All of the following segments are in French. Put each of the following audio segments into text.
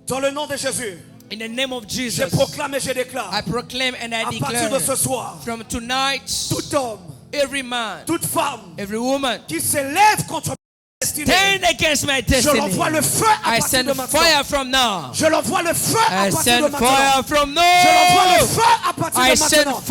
Dans le nom de Jésus. In the name of Jesus. Je proclame et je déclare. I proclaim and I À partir de ce soir. from tonight. Tout homme. Every man. Toute femme. Every woman. Qui s'élève contre stand against my destiny. Je l'envoie le feu à partir de maintenant. Fire from now. Je l'envoie le feu à partir de maintenant. Fire from now. Je l'envoie le feu à partir de maintenant.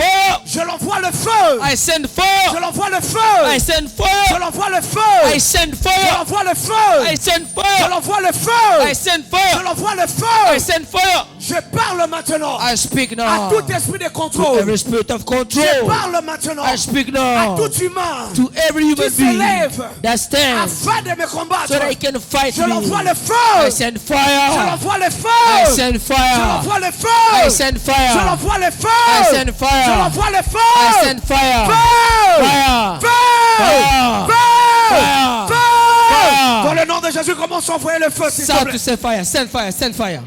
Je l'envoie le feu. I send fire. Je l'envoie le feu. I send fire. Je l'envoie le feu. I send fire. Je l'envoie le feu. I send fire. Je l'envoie le feu. I send fire. Je l'envoie le feu. I send fire. Je parle maintenant. I speak now. À tout esprit de contrôle. To every spirit of control. Je parle maintenant. I speak now. À tout humain. To every human being that stands. Afin de me combattre. So that he can fight je me. l'envoie le feu. I send fire. Je l'envoie le feu. I send fire. Je l'envoie le feu. I send fire. Je l'envoie le feu. I send fire. Je l'envoie le feu. I send fire. Feu. Fire. Feu. Fire. Feu. Fire. Dans le nom de Jésus, commence à envoyer le feu, s'il te Shout plaît. to send fire. Send fire. Send fire.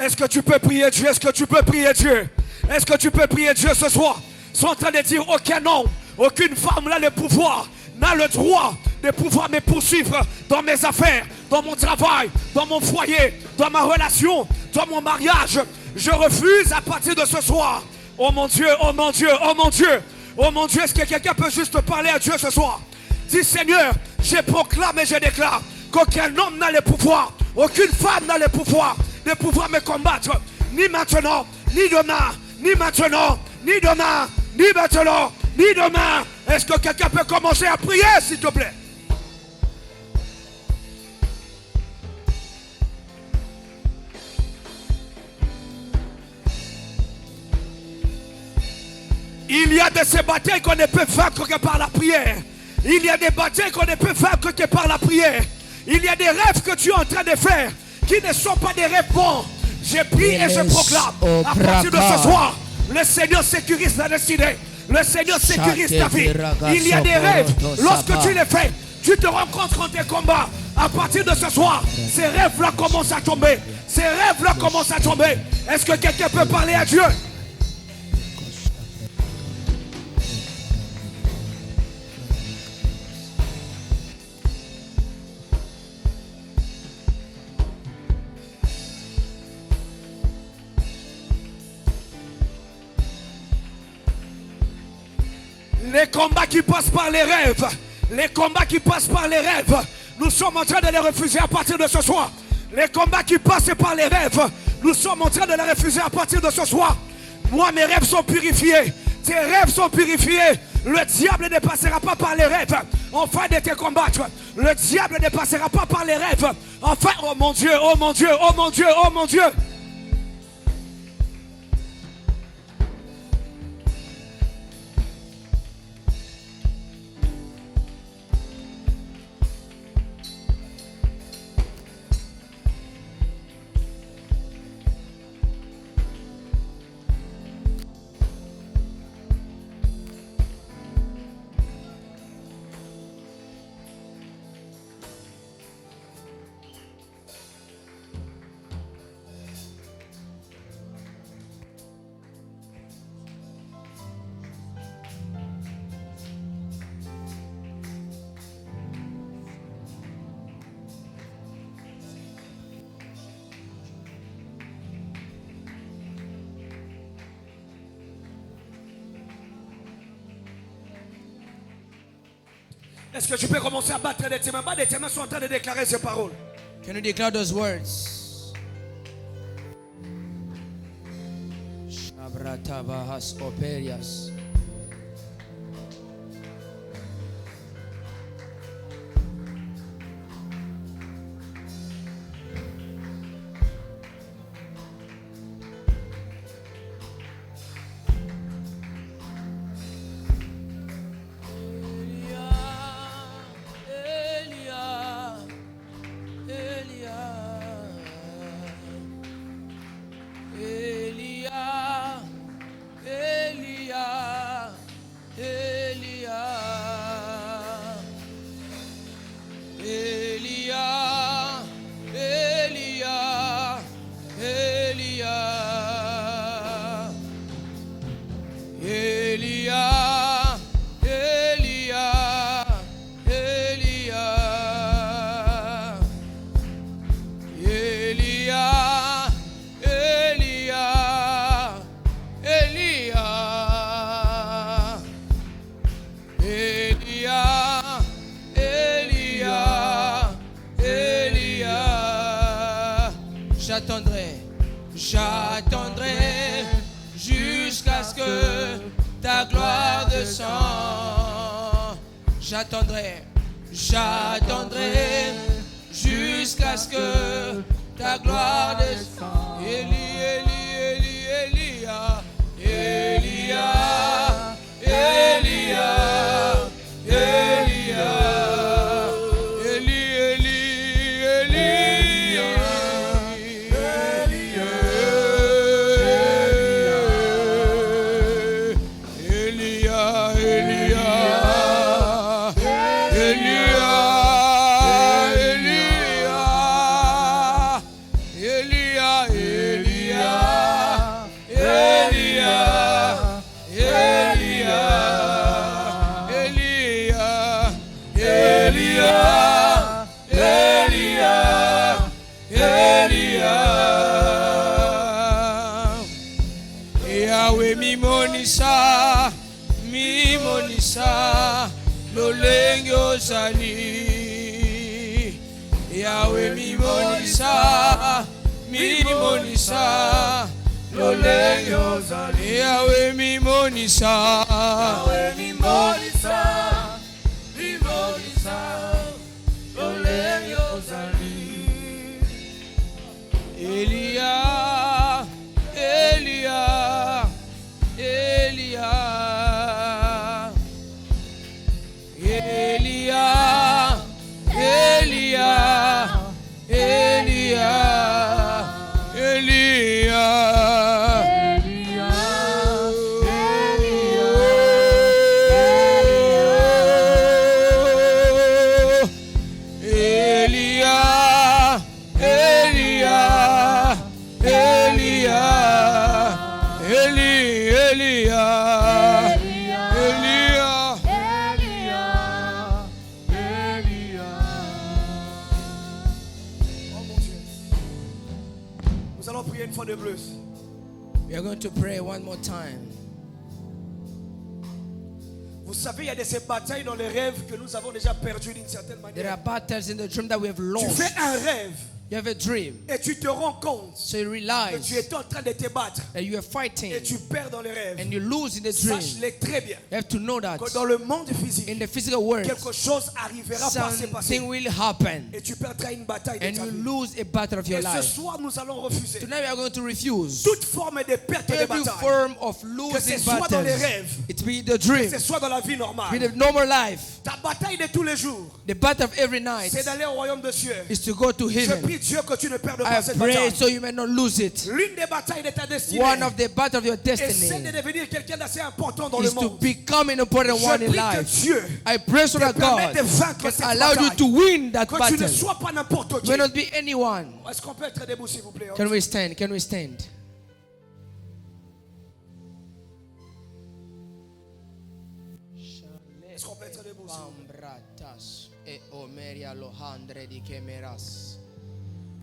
Est-ce que tu peux prier Dieu? Est-ce que tu peux prier Dieu? Est-ce que tu peux prier Dieu ce soir? Ils sont en train de dire aucun homme, aucune femme n'a le pouvoir, n'a le droit de pouvoir me poursuivre dans mes affaires, dans mon travail, dans mon foyer, dans ma relation, dans mon mariage. Je refuse à partir de ce soir. Oh mon Dieu, oh mon Dieu, oh mon Dieu, oh mon Dieu, est-ce que quelqu'un peut juste parler à Dieu ce soir? Dis Seigneur, je proclame et je déclare qu'aucun homme n'a le pouvoir, aucune femme n'a le pouvoir de pouvoir me combattre, ni maintenant, ni demain, ni maintenant, ni demain, ni maintenant, ni demain. Est-ce que quelqu'un peut commencer à prier, s'il te plaît? Il y a de ces batailles qu'on ne peut vaincre que par la prière. Il y a des batailles qu'on ne peut vaincre que par la prière. Il y a des rêves que tu es en train de faire qui ne sont pas des rêves bons. Je prie et je proclame à partir de ce soir, le Seigneur sécurise la destinée. Le Seigneur sécurise ta vie. Il y a des rêves, lorsque tu les fais, tu te rencontres en tes combats. À partir de ce soir, ces rêves-là commencent à tomber. Ces rêves-là commencent à tomber. Est-ce que quelqu'un peut parler à Dieu? Les combats qui passent par les rêves, les combats qui passent par les rêves, nous sommes en train de les refuser à partir de ce soir. Les combats qui passent par les rêves, nous sommes en train de les refuser à partir de ce soir. Moi, mes rêves sont purifiés, tes rêves sont purifiés. Le diable ne passera pas par les rêves afin de te combattre. Le diable ne passera pas par les rêves. Enfin, oh mon Dieu, oh mon Dieu, oh mon Dieu, oh mon Dieu. Est-ce que tu peux commencer à battre de tes mains? Bat de tes mains sont en train de déclarer ces paroles. Can you declare those words? Shabratabahas operias. Elia, J'attendrai, j'attendrai jusqu'à ce que ta gloire descende. Élie, Élie, Élie, Elia, Elia, Elia, Elia, Élie, Élie, Élie, Elia, Elia, Yahweh mimonisa, mimonisa, lolenge ozali. Yahweh mimonisa, mimonisa, lolenge ozali. Yahweh mimonisa, Yahweh mimonisa, mimonisa, lolenge ozali. Elia, Elia, Elia, Elia, Elia, Elia, Elia, Nous allons prier une fois de plus. We are going to pray one more time. Vous savez, il y a de ces batailles dans les rêves que nous avons déjà perdues d'une certaine There are manière. battles in the dream that we have Tu lost. fais un rêve You have a dream, et tu te rends compte so you que realize tu es en train de te battre that you are fighting et tu perds dans les rêves. and you lose in the dream. Sache-le très bien You have to know that que dans le monde physique, in the physical world, quelque chose arrivera par se passer something will happen et tu perdras une bataille de and ta you vie. lose a battle of your Et ce life. soir, nous allons refuser Tonight we are going to refuse toute forme de perte de every bataille. form of Que losing ce soit dans les battles. rêves, It be the dream, que ce soit dans la vie be normale. the normal life. Ta bataille de tous les jours, The battle of every night c'est d'aller au royaume de cieux. is to go to Je heaven. prie Dieu que tu ne perdes I pas cette pray bataille. so you may not lose it. L'une des batailles de ta destinée One of the battle of your est celle de destiny devenir quelqu'un d'assez important dans le is to monde. become an important one Je in prie que life. Dieu I pray so that te permette God de vaincre can cette allow you bataille. to win that Que tu ne battle. sois pas n'importe qui. May not be anyone. Est-ce qu'on peut être debout s'il vous plaît? Can we stand? Can we stand? Est-ce qu'on peut être debout s'il vous plaît? Pambratas e omeria lohandre di kemeras.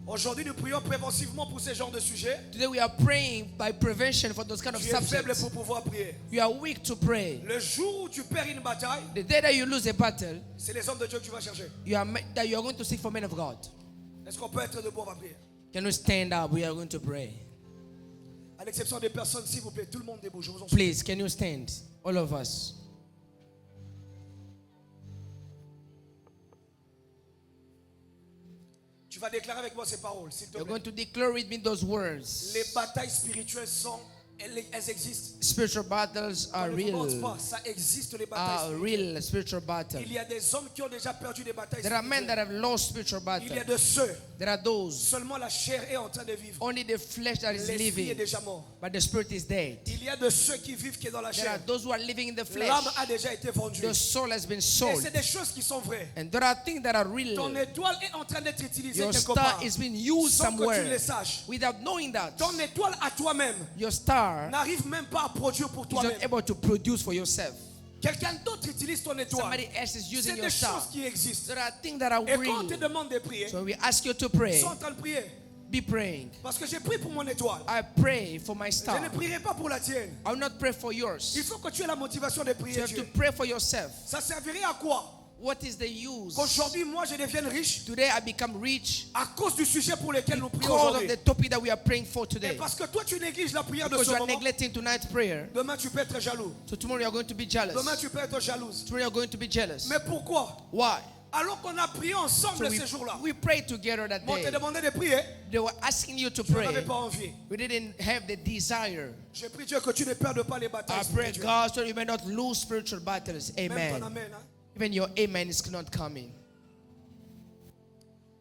Aujourd'hui, nous prions prévensivement pour ce genre de sujet. Today we are praying by prevention for those kind of Tu es faible subjects. pour pouvoir prier. You are weak to pray. Le jour où tu perds une bataille, The day that you lose a battle, c'est les hommes de Dieu que tu vas chercher. that you are going to seek for men of God. Est-ce qu'on peut être debout? On va prier. Can we stand up? We are going to pray. À l'exception des personnes, s'il vous plaît, tout le monde debout. Je vous en supplie. Please, can you stand? All of us. Tu vas déclarer avec moi ces paroles, s'il te You're plaît. going to declare with me those words. Les batailles spirituelles elles existent. Spiritual battles are Ne vous pense real. pas, ça existe les batailles Are spirituelles. real spiritual battles. Il y a des hommes qui ont déjà perdu des batailles There are men that spirituelles. have lost spiritual Il y a battles. de ceux, There are those. seulement la chair est en train de vivre. Only the flesh that is L'esprit est living, déjà mort. but the spirit is dead. Il y a de ceux qui vivent qui est dans la There are chair. those who are living in the flesh. L'âme a déjà été vendue. The soul has been Et sold. c'est des choses qui sont vraies. And there are things that are Ton real. étoile est en train d'être utilisée Your quelque star part. is being used Sans que tu le somewhere saches. without knowing that. Ton étoile à toi-même Your star n'arrive même pas à produire pour is toi-même. not able to produce for yourself. Quelqu'un d'autre utilise ton étoile. Somebody else is C'est using des your star. choses qui existent. There are things that are Et quand on te real. demande de prier, So when we ask you to ils pray, sont en train de prier. be praying. Parce que j'ai prié pour mon étoile. I pray for my Je star. ne prierai pas pour la tienne. I will not pray for Il yours. faut que tu aies la motivation de You prier have to Dieu. pray for yourself. Ça servirait à quoi What is the use? Qu'aujourd'hui, moi, je devienne riche Today I become rich à cause du sujet pour lequel nous prions because of aujourd'hui. the topic that we are praying for Et today. parce que toi, tu négliges la prière de Because ce you are moment, neglecting tonight's prayer. demain, tu peux être jaloux. So tomorrow you are going to be jealous. Demain, tu peux être jalouse. Tomorrow you are going to be jealous. Mais pourquoi? Why? Alors qu'on a prié ensemble So ces jours-là. we prayed together that On te day. demandait de prier. They were asking you to Tu n'avais pray. pas envie. We didn't have the desire. Je prie Dieu que tu ne perdes pas les I batailles pray spirituelles. God so you may not lose spiritual battles. Même ton Amen. amen. Hein? Even your amen is not coming.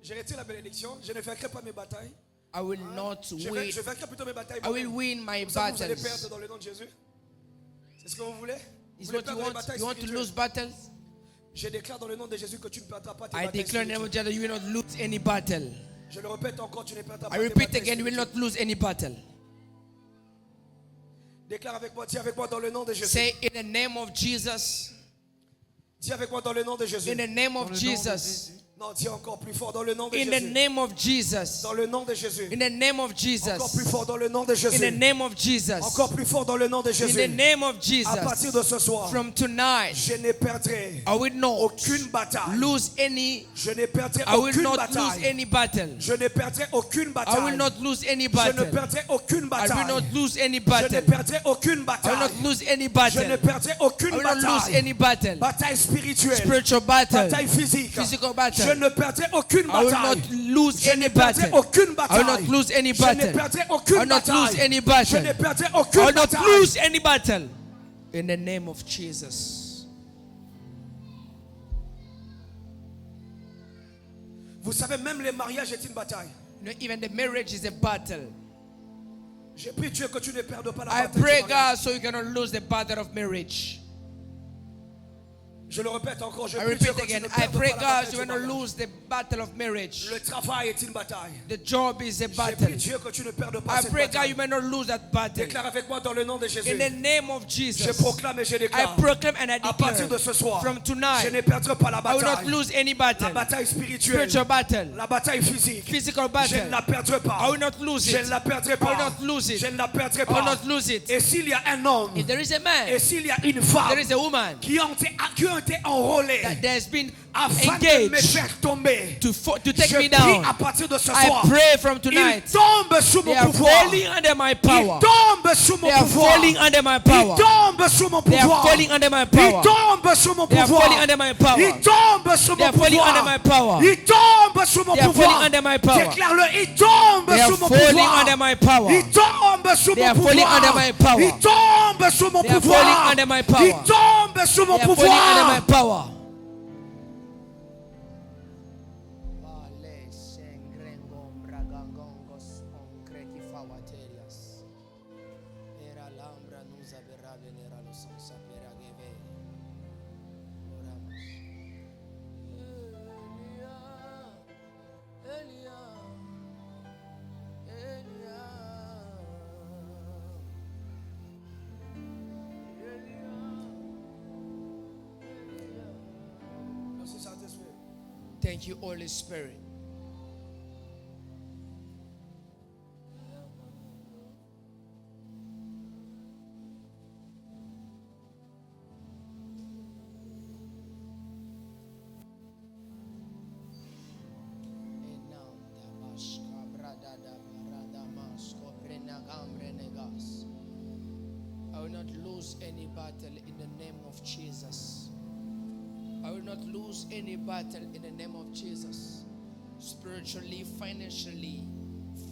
Je retire la bénédiction. Je ne vaincrai pas mes batailles. I will not win. Je vaincrai plutôt mes batailles. I will win my Vous savez, vous allez battles. perdre dans le nom de Jésus. C'est ce que vous voulez? Is Vous voulez what you perdre les want? batailles You want to spirituelles? lose battles? Je déclare dans le nom de Jésus que tu ne perdras pas tes I batailles declare in the name of spirituelles. Jesus you will not lose any battle. Je le répète encore, tu ne perdras pas I tes repeat batailles again, you will spirituelles. not lose any battle. Déclare avec moi, dis avec moi dans le nom de Jésus. Say in the name of Jesus. Dis avec moi dans le nom de Jésus. In the name of Jesus. Non, dis encore plus fort dans le nom de In the Jésus. name of Jesus. Dans le nom de Jésus. In the name of Encore Jesus. plus fort dans le nom de In the Jésus. name of Jesus. Encore plus fort dans le nom de In Jésus. the name of À partir de Jesus. ce soir, From tonight, je ne perdrai I will not aucune bataille. lose any. Je ne perdrai I will aucune not lose bataille. any battle. Je ne perdrai aucune I will bataille. not lose any Je ne battle. perdrai aucune I will bataille. not lose any Je ne battle. perdrai aucune I will bataille. not lose any Je ne battle. perdrai I aucune will not lose bataille. any battle. Bataille spirituelle. Spiritual battle. Bataille physique. Physical battle. Je ne perdrai aucune I will bataille. not lose Je any ne perdrai battle. aucune I will bataille. not lose any Je ne battle. perdrai I aucune will not lose bataille. any Je battle. ne perdrai I aucune will not bataille. lose any battle. In the name of Jesus. Vous savez, même le mariage est une bataille. You know, even the marriage is a battle. Je prie Dieu que tu ne perdes pas la I bataille. pray du mariage. God so you cannot lose the battle of marriage. Je le répète encore, je I prie Dieu repeat que tu again. ne I perdes pray pas la God bataille so du you cannot mariage. lose the battle of marriage. Le travail est une bataille. The job is a Je battle. prie Dieu que tu ne perdes pas I cette pray God bataille. you may not lose that battle. Déclare avec moi dans le nom de Jésus. In the name of Je Jesus. proclame et je I déclare. proclaim and I À partir de declare ce soir, from je tonight ne perdrai pas la I will not bataille. lose any La battle. bataille spirituelle, Spiritual battle. la bataille physique, Physical je battle. ne la perdrai pas. I will not lose Je it. ne la perdrai I will pas. not lose it. Je ne la perdrai I will pas. not lose it. Et s'il y a un homme, If there is a et man, s'il y a une femme there is a woman qui ont été enrôlés that has been afin de me engaged faire tomber, to take je me prie down, à partir de ce I soir, pray from ils tonight. tombent sous They mon are pouvoir. falling under my Ils power. tombent sous mon They are pouvoir. falling under my Ils power. tombent sous mon They are pouvoir. falling under my Ils power. tombent sous mon They are pouvoir. falling under my power. Ils tombent sous They mon are falling pouvoir. under my power. Ils tombent sous mon They are pouvoir. falling under my power. Déclare-le. Ils tombent They are sous mon falling pouvoir. under my power. Ils tombent sous They mon are falling pouvoir. under my power. Ils tombent sous mon They are pouvoir. falling under my power. Ils tombent sous mon They are falling under my pouvoir. power. Thank you, Holy Spirit. I will not lose any battle in the name of Jesus. I will not lose any battle in the name of Jesus. Spiritually, financially,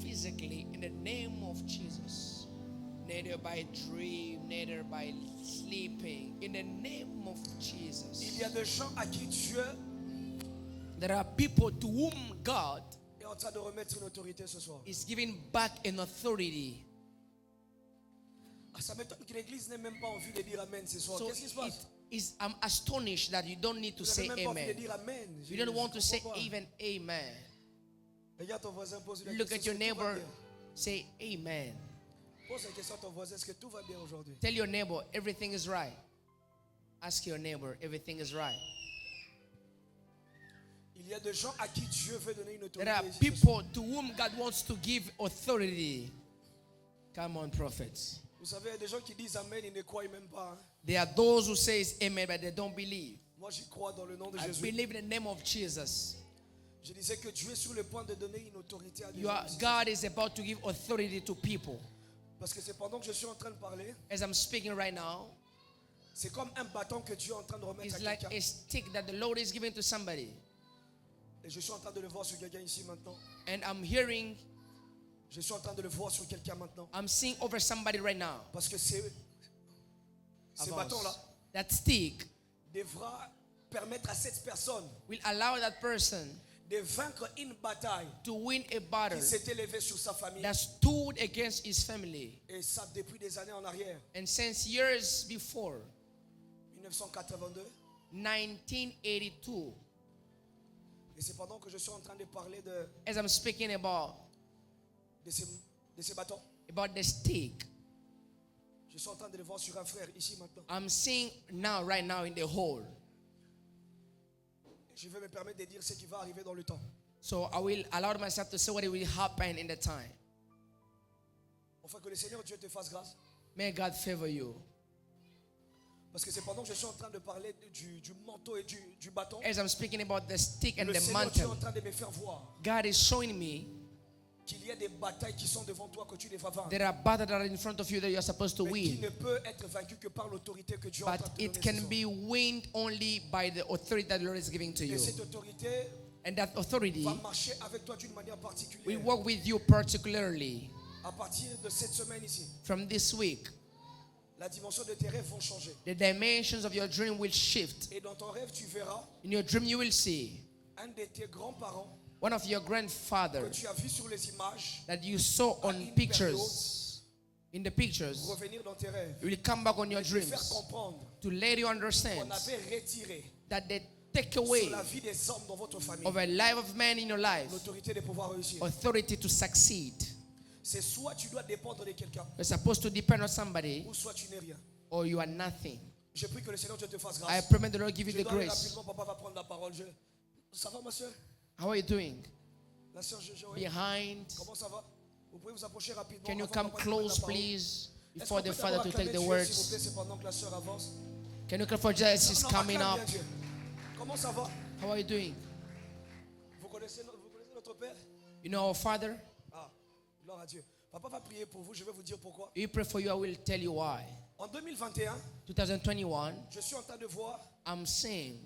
physically, in the name of Jesus. Neither by dream, neither by sleeping. In the name of Jesus. Il y a des gens à qui Dieu There are people to whom God est en train de remettre une autorité ce soir. is giving back an authority. Ah, ça m'étonne que l'église n'ait même pas envie de dire Amen ce soir. So Qu'est-ce qui se passe? I'm astonished that you don't need to Vous say n'avez même pas envie de amen. dire Amen. You don't want to say comprends pas. even amen. Regarde ton voisin, pose une Look question. at your Est-ce que tout va neighbor, bien? say amen. Pose la question à ton voisin. Est-ce que tout va bien aujourd'hui? Tell your neighbor everything is right. Ask your neighbor everything is right. Il y a des gens à qui Dieu veut donner une autorité. There are ce soir. people to whom God wants to give authority. Come on, prophets. Vous savez, il y a des gens qui disent Amen, ils ne croient même pas. Hein. There are those who say amen but they don't believe. Moi, j'y crois dans le nom de I Jésus. believe in the name of Jesus. Je disais que Dieu est sur le point de donner une autorité à des Your gens. God is about to give authority to people. Parce que c'est pendant que je suis en train de parler, As I'm speaking right now, c'est comme un bâton que Dieu est en train de remettre it's à like quelqu'un. a stick that the Lord is giving to somebody. Et je suis en train de le voir sur quelqu'un ici maintenant. And I'm hearing, Je suis en train de le voir sur quelqu'un maintenant. I'm seeing over somebody right now. Parce que ce Avance. bâton-là That stick devra permettre à cette personne will allow that person de vaincre une bataille to win a battle qui s'est élevée sur sa famille. that stood against his family. Et ça depuis des années en arrière. And since years before, 1982. 1982, Et c'est pendant que je suis en train de parler as I'm speaking about de ces bâtons. the stick, Je suis en train de le voir sur un frère ici maintenant. I'm seeing now, right now in the hole. Je vais me permettre de dire ce qui va arriver dans le temps. So I will allow myself to say what will happen in the time. Enfin que le Seigneur Dieu te fasse grâce. May God favor you. Parce que c'est pendant que je suis en train de parler du manteau et du bâton. As I'm speaking about the stick and Le the Seigneur Dieu est en mantle, train de me faire voir God is showing me qu'il y a des batailles qui sont devant toi que tu ne vas vaincre. there are battles that are in front of you that you're supposed to Mais qui win. ne peut être vaincu que par l'autorité que Dieu est en But train de te it donner can ce soir. be won only by the authority that the Lord is giving to Et you. cette autorité And that authority va marcher avec toi d'une manière will particulière. work with you particularly À partir de cette semaine ici, from this week. la dimension de tes rêves vont changer. The dimensions of your dream will shift. Et dans ton rêve, tu verras In your dream, you will see un de tes grands-parents one of your que grandfathers tu as vu sur les images that you saw à on une pictures. In the pictures, revenir dans tes rêves. you will come back on your Et te faire dreams comprendre to let you qu'on understand avait retiré that they take sur away la vie des hommes dans votre famille of a life of man in your life l'autorité de pouvoir réussir. authority to succeed. C'est soit tu dois dépendre de quelqu'un, You're supposed to depend on somebody ou soit tu n'es rien. or you are nothing. Je prie que le Seigneur Dieu te fasse I grâce. pray may the Lord give you Je the dois aller grace. rapidement, papa va prendre la parole. Ça va ma soeur? How are you doing? La soeur Jojo, Behind. comment ça va? Vous pouvez vous approcher rapidement. Can you avant come papa de prendre la close, parole. please, Est-ce before qu'on the peut Father d'abord to take acclamer the Dieu, s'il vous words? plaît, c'est pendant que la soeur avance. Can you clap for Jesus? He's Non, coming acclame up. bien Dieu. Comment ça va? How are you doing? Vous connaissez notre Père? You know our Father? Ah, gloire à Dieu. Papa va prier pour vous, je vais vous dire pourquoi. We pray for you. I will tell you why. En 2021, 2021, je suis en train de voir, I'm seeing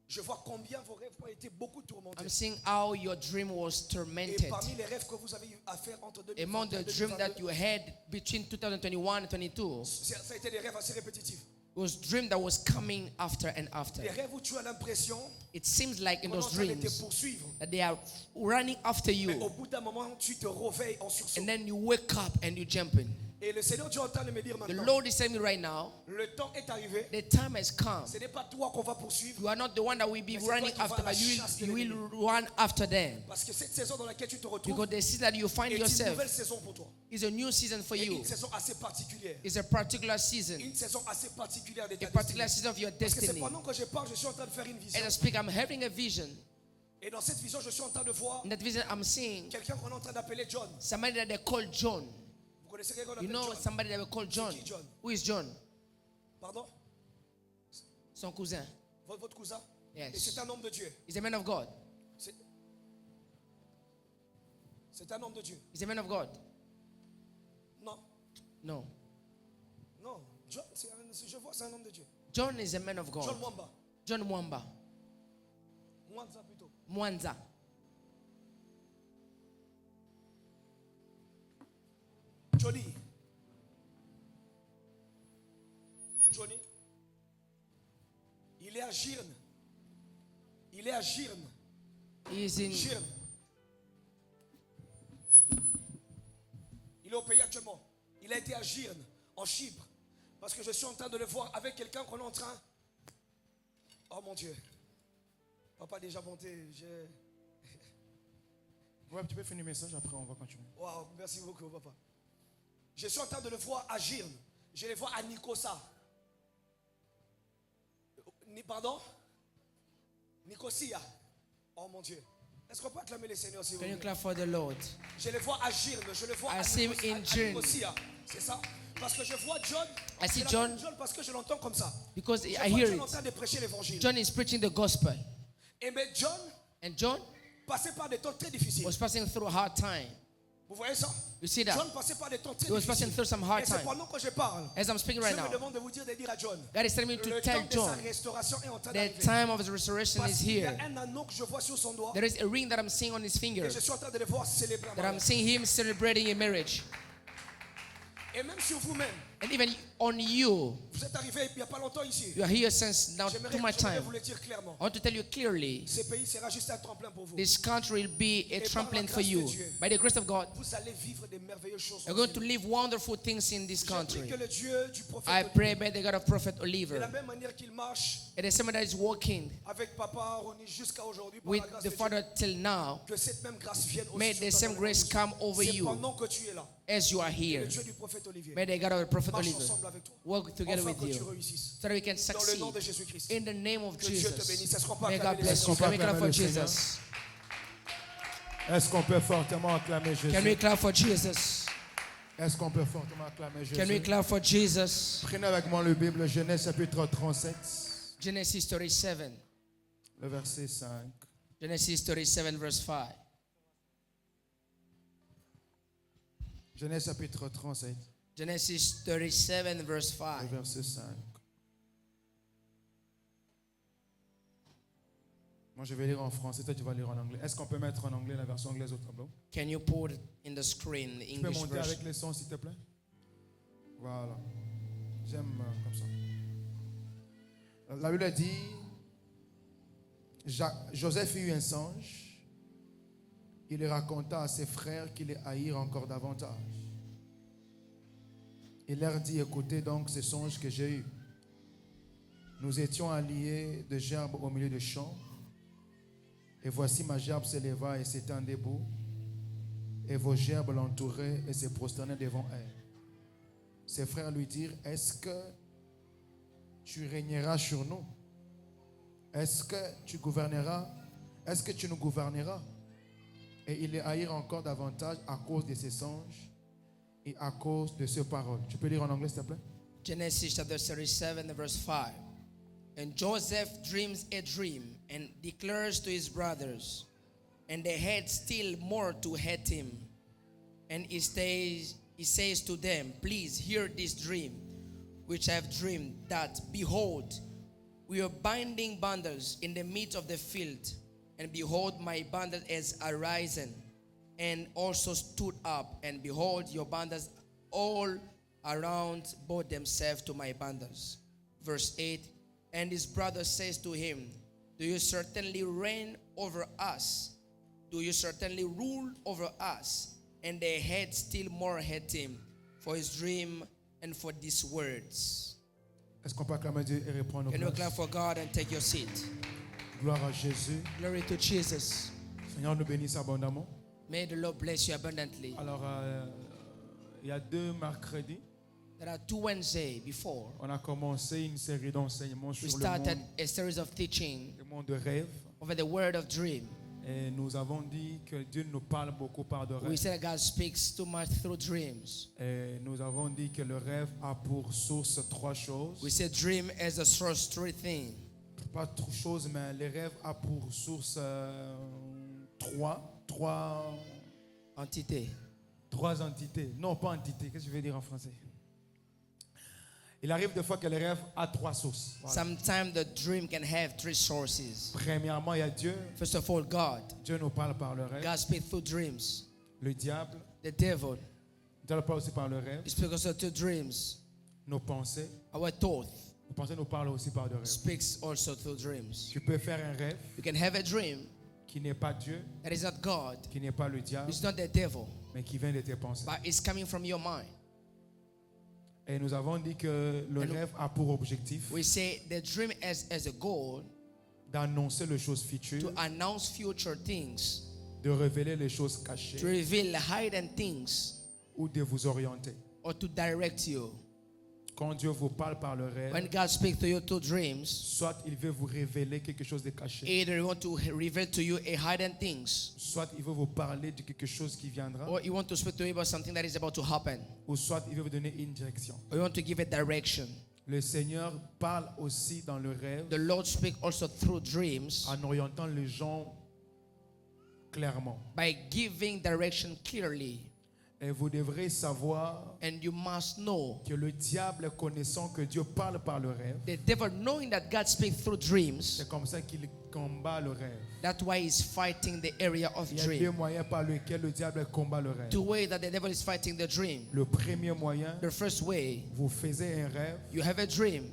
je vois combien vos rêves ont été beaucoup tourmentés. I'm seeing how your dream was Et tormented. parmi les rêves que vous avez eu à faire entre Among 2021 the et dream that 2022, you had between 2021 and 22, ça a été des rêves assez répétitifs. it was dream that was coming after and after. Des rêves où tu as l'impression It seems like in qu'on est en those train de te dreams poursuivre. that they are running after Mais au you, bout d'un moment, tu te réveilles en sursaut. and then you wake up and you jump in. Et le Seigneur Dieu est en train de me dire The maintenant, Lord is telling me right now, le temps est arrivé. the time has come. Ce n'est pas toi qu'on va poursuivre. You are not the one that will be Mais c'est toi running qui vas after, à la but chasse de you will l'ennemi. run after them. Parce que cette saison dans laquelle tu te retrouves Because the season that you find est une yourself nouvelle saison pour toi. is a new season for Et you. une saison assez particulière. It's a particular season, Une saison assez particulière de ta a particular destinée. season of your Parce que c'est destiny. pendant que je parle, je suis en train de faire une vision. As I speak, I'm having a vision. Et dans cette vision, je suis en train de voir In that vision, I'm seeing quelqu'un qu'on est en train d'appeler John. somebody that they call John. Vous connaissez quelqu'un qu'on You appelle know John? somebody that we call John. qui, John? Who is John? Pardon? Son cousin. Votre cousin? Yes. Et c'est un homme de Dieu. He's a man of God. C'est un homme de Dieu. He's a man of God. Non, No. non. John, je vois, c'est un homme de Dieu. John is a man of John God. Mwamba. John Mwamba. Mwanza plutôt. Mwanza. Johnny. Johnny. Il est à Girne. Il est à Girne. He is in. Girne. Il est au pays actuellement. Il a été à Girne, en Chypre. Parce que je suis en train de le voir avec quelqu'un qu'on est en train. Oh mon Dieu. Papa a déjà monté. Ouais, tu peux finir le message, après on va continuer. Waouh, merci beaucoup, papa. Je suis en train de le voir à Girne. Je le vois à Nicosia. Pardon? Nicosia. Oh mon Dieu. Est-ce qu'on peut acclamer le Seigneur s'il vous Can you plaît? clap for the Lord? Je le vois à Girne. Je le vois I à see him Nicosia. in Girne. C'est ça? Parce que je vois John. I see Je l'appelle John John parce que je l'entends comme ça. because Je I vois hear John en it. train de prêcher l'évangile. John is preaching the gospel. Et mais John And John passait par des temps très difficiles. was passing through a hard time. Vous voyez ça? You see that? John passait par des temps très He was passing difficiles. through some hard Et c'est time. pendant que je parle. As I'm speaking Je right me now, demande de vous dire à John. God is telling me to Le tell temps de sa John restauration est en train the d'arriver. time of his restoration Parce is qu'il y a here. un anneau que je vois sur son doigt. There is a ring that I'm seeing on his finger, Et je suis en train de le voir célébrer. that I'm seeing him celebrating a marriage. Et même sur vous-même, And even on you, vous êtes arrivé il n'y a pas longtemps ici. you are here since now J'aimerais too much j'aimerais time. vous le dire clairement. I want to tell you clearly, Ce pays sera juste un tremplin pour vous. this country will be a trampoline for you. By the grace of God, Vous allez vivre des merveilleuses choses. you're going to live wonderful things in this Je prie country. que le Dieu du prophète I Olivier, pray by the God of Prophet de la Oliver, même manière qu'il marche and the same that is walking avec Papa Ronnie jusqu'à aujourd'hui par with la grâce the de Father Dieu, till now, que cette même grâce vienne aussi may sur the toi same dans le nom de grace Jésus. come over C'est you pendant que tu es là, as you are le here. Dieu du prophète Olivier May the God of Prophet marche Oliver ensemble avec toi. work together Enfin with que tu you réussisses. so that we can Dans le nom succeed. de Jésus-Christ. In the name of Que Dieu te Jesus. bénisse. Est-ce qu'on peut May acclamer God le bless you. Seigneur? Can we clap for acclamer le Seigneur? Jesus? Est-ce qu'on peut fortement acclamer Jésus? Can we clap for Jesus? Est-ce qu'on peut fortement acclamer Can we Jésus? clap for Jesus? Prenez avec moi le Bible, Genèse chapitre 37, Genesis 37. le verset 5. Genesis 37 verse 5. Genèse chapitre 37, Genesis 37 verse le 5. verset 5. Moi, je vais lire en français, toi tu vas lire en anglais. Est-ce qu'on peut mettre en anglais la version anglaise au tableau? Can you put it in the screen the Tu peux English monter version? avec les sons, s'il te plaît? Voilà. J'aime comme ça. La Bible dit, Joseph eut un songe. Il le raconta à ses frères qui les haïrent encore davantage. Il leur dit, écoutez donc ce songe que j'ai eu. Nous étions alliés de gerbes au milieu des champs. Et voici ma gerbe s'éleva et s'étend debout. Et vos gerbes l'entouraient et se prosternaient devant elle. Ses frères lui dirent, est-ce que tu régneras sur nous? Est-ce que tu gouverneras? Est-ce que tu nous gouverneras? Et ils les haïrent encore davantage à cause de ces songes et à cause de ces paroles. Tu peux lire en anglais, s'il te plaît? Genesis chapter 37 verse 5. And Joseph dreams a dream and declares to his brothers, and they had still more to hate him. And he says to them, please hear this dream which I have dreamed, that behold, we are binding bundles in the midst of the field, and behold, my bundle is arisen and also stood up, and behold, your bundles all around bowed themselves to my bundles. Verse 8. And his brother says to him, do you certainly reign over us? Do you certainly rule over us? And they had still more hate him for his dream and for these words. Est-ce qu'on peut acclamer Dieu et répondre aux Can you clap places? for God and take your seat? Gloire à Jésus. Glory to Jesus. Seigneur nous bénisse abondamment. May the Lord bless you abundantly. Alors, il y a 2 mercredis, There are 2 Wednesdays before. on a commencé une série d'enseignements We sur started le a series of teaching monde de rêve. over the word of dream. Et nous avons dit que Dieu nous parle beaucoup par de We rêves. said God speaks too much through dreams. Et nous avons dit que le rêve a pour source 3 choses. We said dream as a source 3 things. Pas 3 choses, mais le rêve a pour source 3 Entité. entités. Non, pas entités. Qu'est-ce que je veux dire en français? Il arrive des fois que le rêve a 3 sources. Voilà. Sometimes the dream can have 3 sources. Premièrement, il y a Dieu. First of all, God. Dieu nous parle par le rêve. God speaks through dreams. Le diable, The devil Dieu nous parle aussi par le rêve. speaks also through dreams. Nos pensées. Our thought Nos pensées nous parlent aussi par le rêve. speaks also through dreams. Tu peux faire un rêve You can have a dream qui n'est pas Dieu, that is not God. qui n'est pas le diable, It's not the devil, mais qui vient de tes pensées. but it's coming from your mind. Et nous avons dit que le And rêve a pour objectif We say the dream as a goal d'annoncer les choses futures, to announce future things, de révéler les choses to cachées reveal hidden things, ou de vous orienter. or to direct you. Quand Dieu vous parle par le rêve, when God speaks to you through dreams, soit il veut vous révéler quelque chose de caché, either He wants to reveal to you a hidden things, soit il veut vous parler de quelque chose qui viendra, or He wants to speak to you about something that is about to happen, ou soit il veut vous donner une direction. or He wants to give a direction. Le Seigneur parle aussi dans le rêve The Lord speaks also through dreams en orientant les gens clairement. by giving direction clearly. Et vous devrez savoir And you must know, que le diable, connaissant que Dieu parle par le rêve, the devil, knowing that God speaks through dreams, c'est comme ça qu'il combat le rêve. that's why he's fighting the area of Il y a deux dream. moyens par lesquels le diable combat le rêve. Two ways that the devil is fighting the dream. Le premier moyen, The first way, vous faisiez un rêve, you have a dream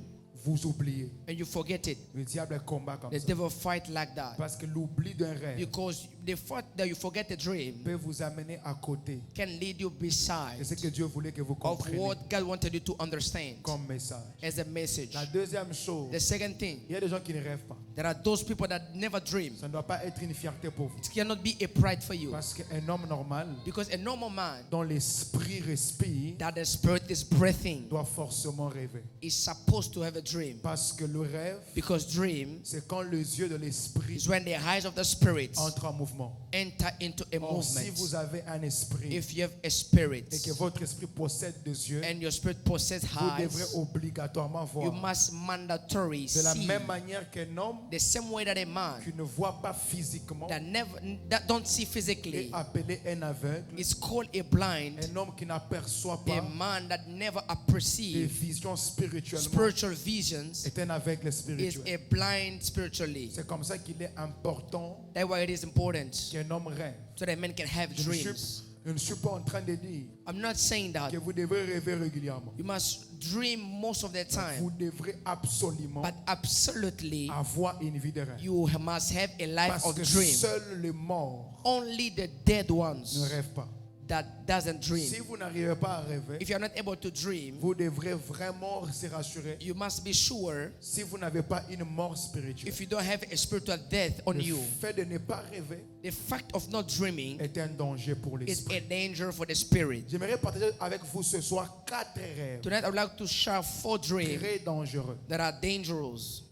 vous oubliez. and you forget it. Le diable combat comme The ça. devil fight like that. Parce que l'oubli d'un rêve Because the fact that you forget the dream peut vous amener à côté can lead you de beside ce que Dieu voulait que vous of compreniez what God wanted you to understand comme message. as a message. La deuxième chose, The second thing, il y a des gens qui ne rêvent pas. there are those people that never dream. Ça ne doit pas être une fierté pour vous. It cannot be a pride for you. Parce qu'un homme normal, Because a normal man dont l'esprit respire, that the spirit is breathing doit forcément rêver. is supposed to have a dream. Parce que le rêve, Because dream c'est quand les yeux de l'esprit is when the eyes of the spirit entrent en mouvement. enter into a Or, si vous movement. avez un esprit If you have a spirit et que votre esprit possède des yeux, and your spirit possesses vous devrez eyes, obligatoirement you voir. must mandatory De la see même manière qu'un homme the same way that a man qui ne voit pas physiquement that don't see est physically appelé un aveugle, is called a blind, un homme qui n'aperçoit a pas man that never des apperceive visions spirituellement spiritual visions est un aveugle is spirituel. a blind spiritually. C'est comme ça qu'il est important That's why it is important qu'un homme rêve. so that men can have dreams. Je ne suis pas en train de dire I'm not saying that que vous devrez rêver régulièrement. you must dream most of the Vous time, devrez absolument but absolutely avoir une vie de rêve. you must have a life Parce of que dream. seuls les morts Only the dead ne ones rêvent pas. that doesn't Si dream. vous n'arrivez pas à rêver, If you're not able to dream, vous devrez vraiment se rassurer. you must be sure Si vous n'avez pas une mort spirituelle, if you don't have a spiritual death on le you, fait de ne pas rêver the fact of not dreaming est un danger pour is l'esprit. a danger for the spirit. J'aimerais partager avec vous ce soir 4 rêves Tonight I would like to share 4 dreams très dangereux that are dangerous,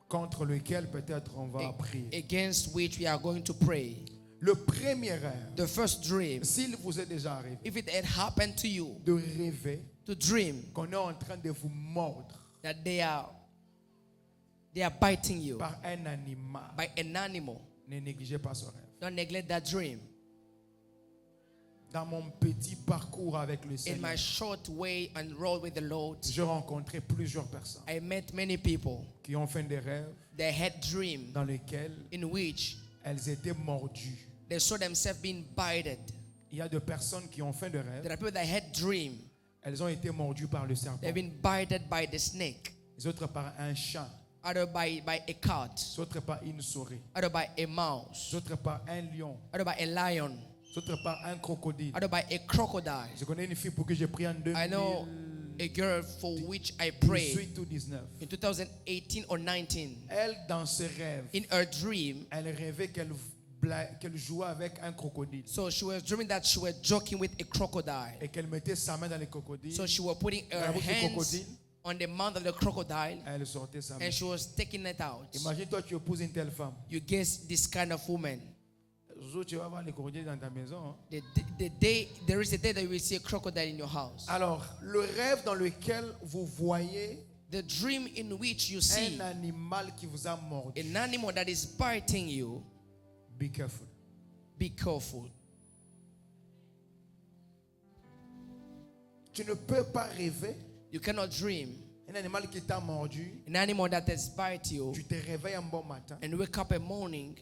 contre lesquels peut-être on va prier. against which we are going to pray. Le premier rêve, The first dream, s'il vous est déjà arrivé if it had happened to you de rêver to dream qu'on est en train de vous mordre that they are biting you par un animal, by an animal, ne négligez pas ce rêve. don't neglect that dream. Dans mon petit parcours avec le In Seigneur, my short way and road with the Lord, j'ai rencontré plusieurs personnes I met many people. qui ont fait des rêves They had dreams dans lesquels in which elles étaient mordues. they saw themselves being bited. Il y a des personnes qui ont fait des rêves, There are people that had dreams. elles ont été mordues par le serpent, They've been bited by the snake, les autres par un chat, other by a cat, les autres par une souris, other by a mouse, les autres par un lion, other by a lion, les autres par un crocodile. other by a crocodile. Je connais une fille pour qui j'ai prié en I know a girl for which I 2018 prayed ou 19. in 2018 or 19. Elle, dans ses rêves, In her dream, elle rêvait qu'elle jouait avec un crocodile so she was dreaming that she was joking with a crocodile. et qu'elle mettait sa main dans le crocodile. So she was putting her La bouche du hands crocodile. on the mouth of the crocodile Elle sortait sa main. and she was taking it out. Imagine-toi, tu épouses une telle femme. You guess this kind of woman. Le jour où tu vas voir les crocodiles dans ta maison. Hein. There is a day that you will see a crocodile in your house. Alors, le rêve dans lequel vous voyez The dream in which you see un animal qui vous a mordu. an animal that is biting you, Be careful. be careful. Tu ne peux pas rêver You cannot dream un animal qui t'a mordu. an animal that has bite you Tu te réveilles un bon matin. and wake up a morning.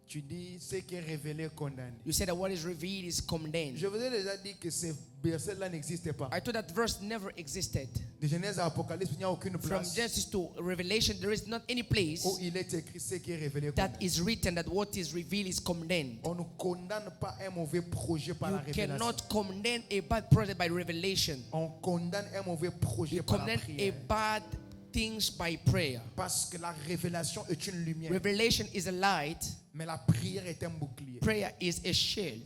Tu dis, ce qui est révélé est condamné. You say that what is revealed is condemned. Je vous ai déjà dit que ce verset-là n'existait pas. I thought that verse never existed. De Genèse à Apocalypse, il n'y a aucune From place Genesis to Revelation, there is not any place où il est écrit ce qui est révélé est that condamné. is written that what is revealed is condemned. On ne condamne pas un mauvais projet par You la révélation. cannot condemn a bad project by revelation. On condamne un mauvais projet You par la condemn a prière. bad things by prayer. Parce que la révélation est une lumière. Revelation is a light. Mais la prière est un bouclier. Prayer is a shield.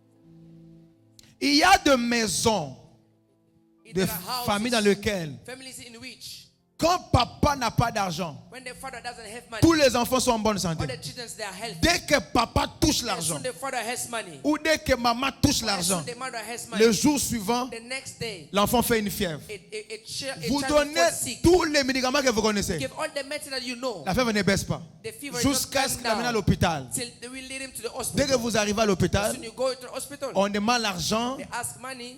Il y a des maisons, des There are familles dans houses, lesquelles, families in which, quand papa n'a pas d'argent, when the father doesn't have money, tous les enfants sont en bonne all santé. the children they are healthy. Dès que papa touche As l'argent, soon the father has money, ou dès que maman touche as l'argent, soon the mother has money, le jour suivant, the next day, l'enfant fait une fièvre. a Vous child donnez falls sick. tous les médicaments que vous connaissez. Give all the medicine that you know. La fièvre ne baisse pas. The fever is Jusqu'à not ce qu'il coming l'amène à down l'hôpital. till they will lead him to the Dès que hospital. vous arrivez à As l'hôpital, soon you go to the hospital, on demande l'argent. they ask money.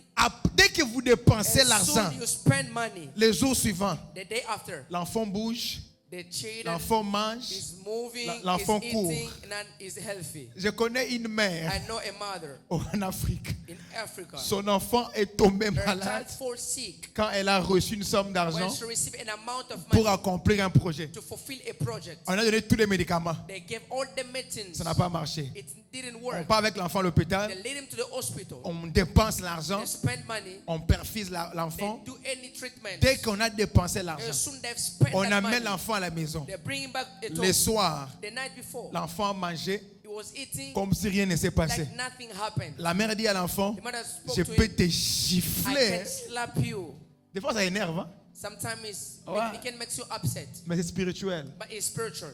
Dès que vous dépensez As l'argent, soon you spend money, les jours suivants, the day after, l'enfant bouge, the child l'enfant mange. is moving, l'enfant is court. eating, and is healthy. Je connais une mère I know a mother en Afrique. in Africa. Son enfant est tombé Her malade child falls sick quand elle a reçu une somme when d'argent she received an amount of pour money accomplir un projet. to fulfill a project. On a donné tous les médicaments. They gave all the medicines. Ça n'a pas marché. It didn't On work. part avec l'enfant à l'hôpital, They lead him to the hospital. on dépense l'argent, They spend money. on perfise They l'enfant. do any treatment. Dès qu'on a dépensé As l'argent, soon they've spent on that amène money, l'enfant à la maison. they bring him back at Le home. soir, The night before, l'enfant mangeait he was eating comme si rien ne s'est passé. like nothing happened. La mère dit à l'enfant, The mother spoke je to peux him. te I gifler. can slap you. Des fois, ça énerve, hein? Sometimes Ouais. it can make you upset, Mais c'est spirituel. but it's spiritual.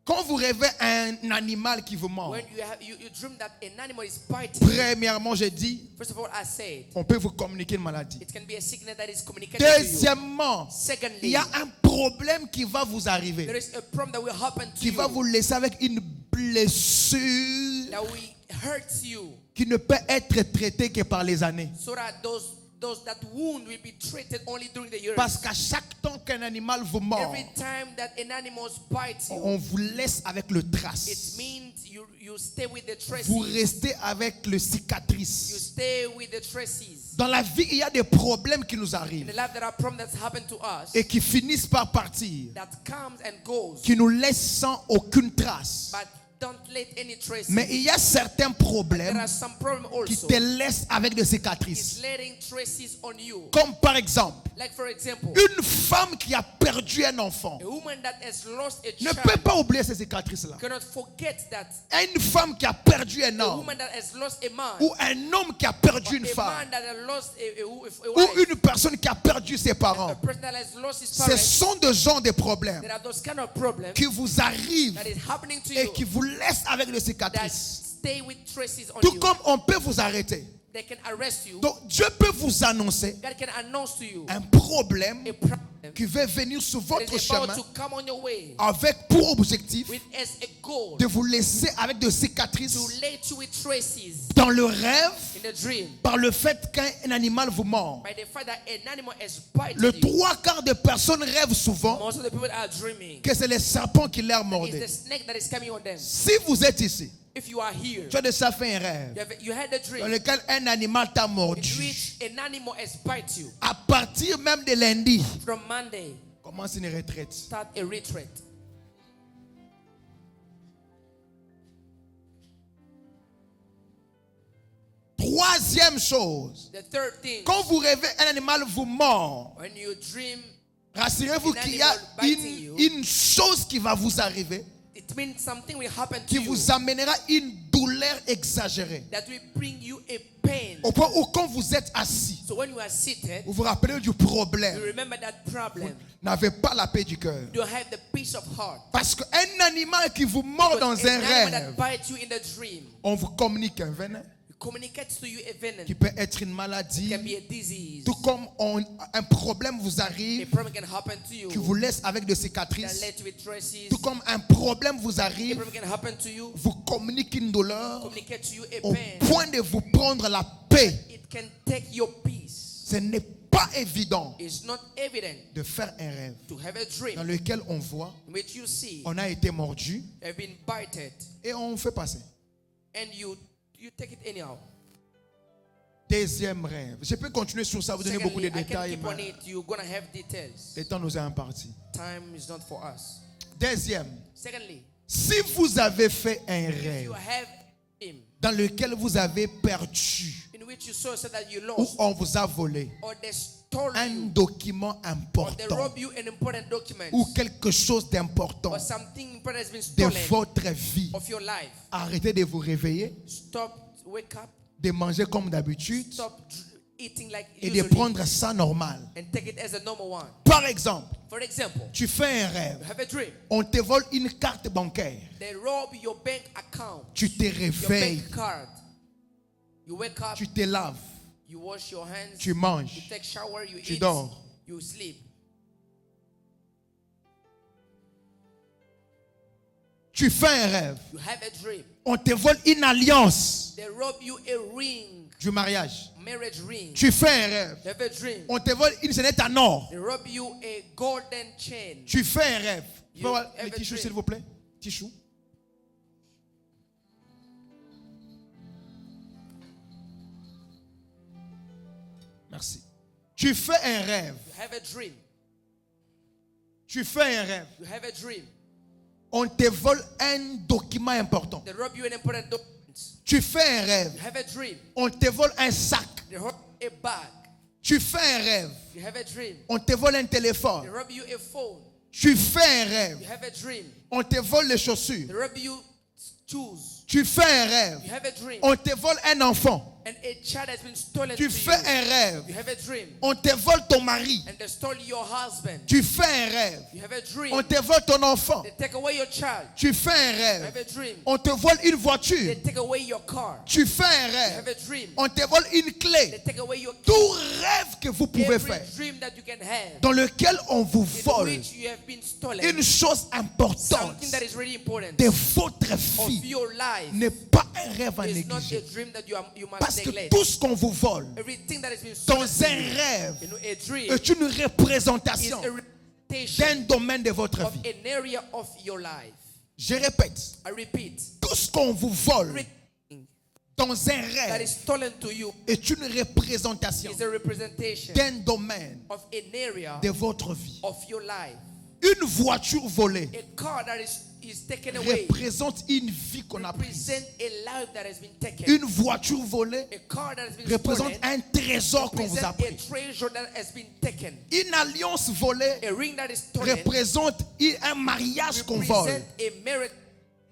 Quand vous rêvez un animal qui vous mord, When you dream that an animal is biting, premièrement, je dis, first of all, I said on peut vous communiquer une maladie. it can be a sickness that is communicated to you. Deuxièmement, il Secondly, y a un problème qui va vous there arriver, is a problem that will happen to qui va you vous laisser avec une blessure that will hurt you, qui ne peut être traitée que par les années. so that that wound will be treated only during the years. Parce qu'à chaque temps qu'un animal vous mord, Every time that an animal bites you, on vous laisse avec le it trace. means you stay with the traces. Vous restez avec le You cicatrice. stay with the traces. Dans la vie, il y a des problèmes qui nous In arrivent the life, there are problems that happen to us et qui finissent par partir, that comes and goes, qui nous laissent sans aucune trace. but don't let any traces. Mais il y a certains There problèmes are some problems qui also. te laissent avec des cicatrices. It's letting traces on you. Comme par exemple, Like for example, une femme qui a perdu un enfant a woman that has lost a ne child peut pas oublier ces cicatrices-là. cannot forget that. Une femme qui a perdu un A homme woman that has lost a man, ou un homme qui a perdu une a femme man that has lost a ou wife, une personne qui a perdu ses a parents. person that has lost his Ce parents. sont des genres de problèmes There are those kind of problems qui vous arrivent that is happening to et you qui vous laissent avec des that cicatrices. stay with traces on Tout you. comme on peut vous arrêter. They can arrest you. Donc Dieu peut vous annoncer God can announce to you un problème a problem qui va venir sur that votre is about chemin to come on your way avec pour objectif with as a goal de vous laisser avec des cicatrices to lay you with traces dans le rêve in the dream par le fait qu'un animal vous mord. by the fact that an animal has bited Le you. trois quarts des personnes rêvent souvent Most of the people are dreaming que c'est les serpents qui leur it's the mordaient. snake that is coming on them. Si vous êtes ici, If you are here, tu as déjà fait un rêve you had a dans dream lequel un animal t'a in mordu. which an animal has bite you. À partir même de lundi, From Monday, commence une retraite. start a retreat. Troisième chose, The third thing, quand vous rêvez un animal vous mord, when you dream, rassurez-vous An qu'il y a animal biting you. une chose qui va vous arriver it means something will happen to qui you vous amènera une douleur exagérée. that will bring you a pain. Au point où quand vous êtes assis, So when you are seated, vous vous rappelez du you problème. remember that problem. N'avez pas la paix du cœur. You have the peace of heart. Parce qu'un animal qui vous mord dans Because un an animal rêve, that bites you in the dream, on vous communique un venin it communicates to you a venom. qui peut être une It maladie. can be a disease. Tout comme un problème vous A arrive problem can happen to you qui vous laisse avec des that cicatrices. led to with traces. Tout comme un problème vous A arrive, problem can happen to you, vous communique une douleur communicate to you a au pain. point de vous prendre la paix. It can take your peace. Ce n'est pas évident It's not evident de faire un rêve to have a dans dream lequel on voit, in which you see on a été mordu you have been bited et on fait passer. and you take it anyhow. Deuxième rêve. Je peux continuer sur ça, vous donner beaucoup de Secondly, I can détails, keep on mais it. You're gonna have details. le temps nous est imparti. Time is not for us. Deuxième, Secondly, si vous avez fait un if rêve you have him dans lequel vous avez perdu in which which you saw so that you Ou lost, on vous a volé or they stole un you, document or they important rob you an important document, ou quelque chose d'important or something important has been de stolen votre vie. of your life. Arrêtez de vous réveiller, Stop, wake up, de manger comme d'habitude stop eating like et de usually, prendre ça normal. and take it as a normal one. Par exemple, For example, tu fais un you rêve, have a dream. on te vole une carte bancaire, They rob your bank account, tu te your réveilles, bank card. You wake up, tu te laves, you wash your hands, tu you manges, take shower, you tu eat, dors. you sleep. Tu fais un rêve, You have a dream. on te vole une alliance They rob you a ring, du mariage. marriage ring. Tu fais un rêve, You have a dream. on te vole une chaînette en or. They rob you a golden chain. Tu fais un rêve. Tu peux You voir have le a tichou, dream. s'il vous plaît? Tichou. Merci. Tu fais un rêve. You have a dream. Tu fais un rêve. You have a dream. On te vole un document important. They rob you an important document. Tu fais un rêve. You have a dream. On te vole un sac. They rob a bag. Tu fais un rêve. You have a dream. On te vole un They téléphone. rob you a phone. Tu fais un rêve. You have a dream. On te vole les They chaussures. rob you shoes. Tu fais un rêve. You have a dream. On te vole un enfant. And a child has been stolen Tu to fais you. un rêve. You have a dream. On te vole ton mari. And they stole your husband. Tu fais un rêve. You have a dream. On te vole ton enfant. They take away your child. Tu fais un You rêve. have a dream. On te vole une They voiture. take away your car. Tu fais un You have rêve. a dream. On te vole une They clé. take away your Tout rêve que vous pouvez every faire, dream that you can have, dans lequel on vous in vole which you have been stolen. une chose importante Something that is really important de votre of vie, your life n'est pas un rêve à is not a négliger. dream that you must Parce que neglect. tout ce qu'on vous vole Everything that has been dans stolen un to you, rêve a dream est une is représentation a representation d'un domaine de votre of vie. an area of your life. Je répète, I repeat, tout ce qu'on vous vole everything dans un that rêve is stolen to you est une représentation is a representation d'un domaine of an area de votre vie. of your life. Une voiture volée A car that is taken away représente une vie qu'on a prise. represent a life that has been taken. Une voiture volée A car that has been représente stolen un trésor qu'on vous a represent a pris. treasure that has been taken. Une alliance volée A ring that is stolen représente un mariage qu'on vole. represent a marriage.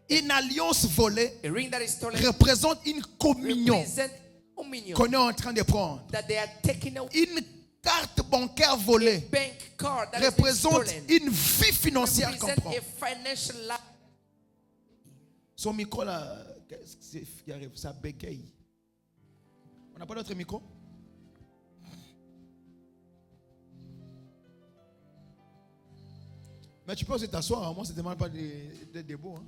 Une alliance volée A ring that is stolen représente une communion represent communion qu'on est en train de prendre. that they are taking away. Une carte bancaire volée Bank card that has been représente stolen une vie financière qu'on represent prend. a financial life. Son micro là, qu'est-ce que c'est qui arrive? Ça bégaye. On n'a pas d'autre micro? Mais tu peux aussi t'asseoir, hein. Moi, ça ne demande pas d'être debout. Hein.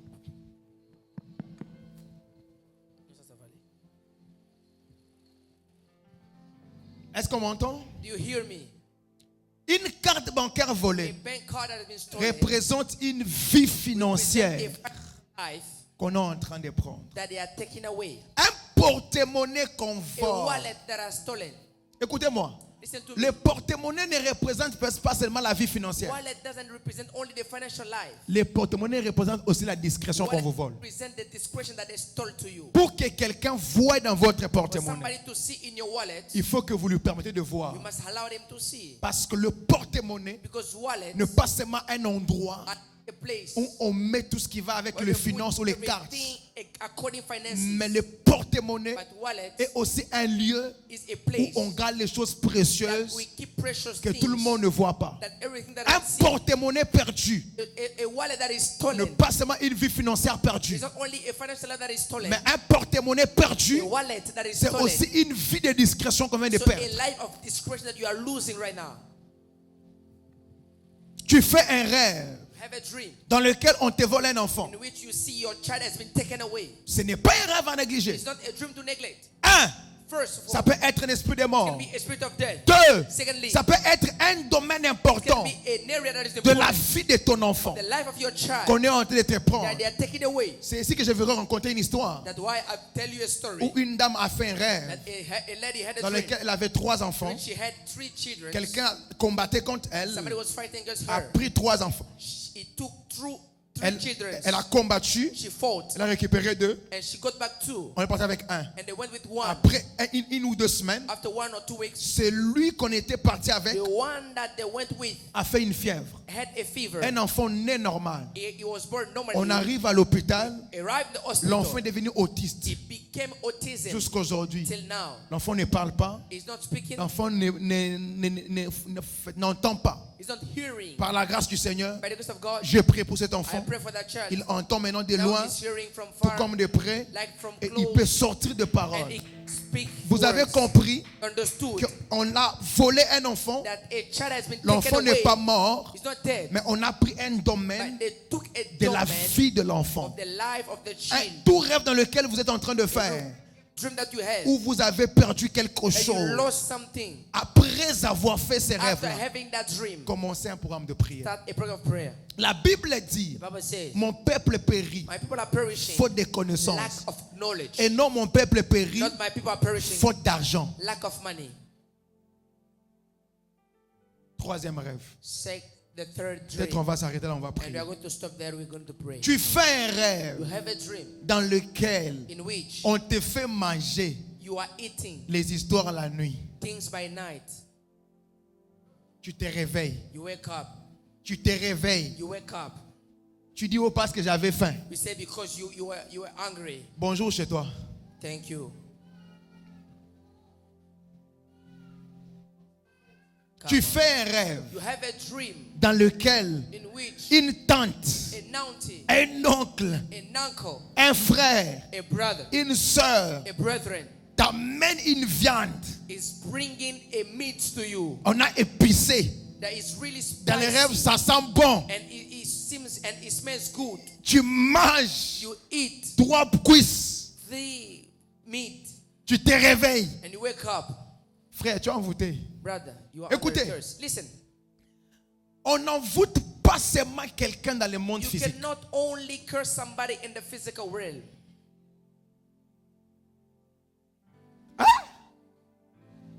Est-ce qu'on m'entend? Do you hear me? Une carte bancaire A volée bank card that has been stolen représente une vie represent financière a life qu'on est en train de prendre. that they are taking away. Un porte-monnaie qu'on A vole. wallet that are stolen. Écoutez-moi. Listen to me. Le porte-monnaie ne représente pas seulement la vie financière. Wallet doesn't represent only the financial life. Le porte-monnaie représente aussi la discrétion qu'on Wallet vous vole. represent the discretion that they stole to you. Pour que quelqu'un voie dans votre For porte-monnaie, somebody to see in your wallet, il faut que vous lui permettez de voir. you must allow them to see. Parce que le porte-monnaie Because wallet n'est pas seulement un endroit are a place où on met tout ce qui va avec where les you put finances ou les cartes. everything according finances. Mais le porte-monnaie But wallet est aussi un lieu is a où place on garde les choses that précieuses we keep precious que things tout le monde ne voit pas. that everything that Un I see. porte-monnaie perdu A wallet that is n'est stolen pas seulement une vie financière perdue, is not only a financial life that is stolen. mais un porte-monnaie perdu, A wallet that is c'est stolen. aussi une vie de discrétion qu'on vient de So perdre. a life of discretion that you are losing right now. Tu fais un rêve You have a dream dans lequel on te vole un enfant. in which you see your child has been taken away. Ce n'est pas un rêve à négliger. It's not a dream to neglect. Un, First of ça all, peut être un esprit de it can mort. be a spirit of death. Deux, Secondly, ça peut être un domaine it can important be an area that is de la important. vie de ton enfant The life of your child qu'on est en train de te prendre. that they are taking away. C'est ici que je vais raconter une histoire That's why I tell you a story. où une dame a fait un That rêve a lady had a dans dream lequel elle avait 3 enfants. when she had 3 children. Quelqu'un combattait contre elle, Somebody was fighting against a her. pris 3 enfants. He took three children. Elle a combattu. She fought. Elle a récupéré 2. And she got back 2. On est parti avec 1. And they went with 1. Après une ou 2 semaines, After 1 or 2 weeks, c'est lui qu'on était parti avec the one that they went with a fait une fièvre. had a fever. Un enfant né normal. He was born normally. On arrive à l'hôpital. Arrived at the hospital. L'enfant est devenu autiste. He became autism. Jusqu'à aujourd'hui. Till now. L'enfant ne parle pas. He's not speaking. L'enfant n'entend pas. He's not hearing. Par la grâce du Seigneur, By the grace of God, je prie pour cet I enfant. pray for that child. Il entend maintenant de Now loin, he's hearing from tout far, comme de près, like from et close, il peut sortir de and paroles. he speak Vous avez words. compris Understood qu'on a volé un enfant. that a child has been L'enfant taken n'est away. pas mort, He's not dead. mais on a pris un domaine But they took a de la domain vie de l'enfant. of the life of the Un child. tout rêve dans lequel vous êtes en train de faire, Dream that you had. où vous avez perdu quelque And you chose. lost something. Après avoir fait ces After rêves-là, having that dream, commencez un programme de prière. start a program of prayer. La Bible dit, The Bible says, mon peuple périt my people are perishing. faute de Lack connaissances. of knowledge. Et non, mon peuple périt Not my people are perishing. faute d'argent. Lack of money. Troisième rêve. The third Peut-être on dream. va s'arrêter là, on va And we prier. are going to stop there. We're going to pray. Tu fais un You rêve have a dream dans lequel in which on te fait manger you are eating les histoires la nuit. things by night. Tu te réveilles. You wake up. Tu te réveilles. You wake up. Tu dis, oh, parce que j'avais faim. We say because you were hungry. Bonjour chez toi. Thank you. Tu fais un rêve You have a dream dans lequel in which une tante, a auntie, un oncle, an uncle, un frère, a brother, une soeur a brethren t'amène une viande. is bringing a meat to you On a épicé. that is really Dans les rêves, spicy ça sent bon. and it seems and it smells good. Tu manges You eat 3 cuisses. the meat Tu te réveilles. and you wake up. Frère, tu es envoûté. Brother, you are Écoutez. under a curse. Listen, On n'envoûte pas seulement quelqu'un dans le monde you physique. cannot only curse somebody in the physical realm.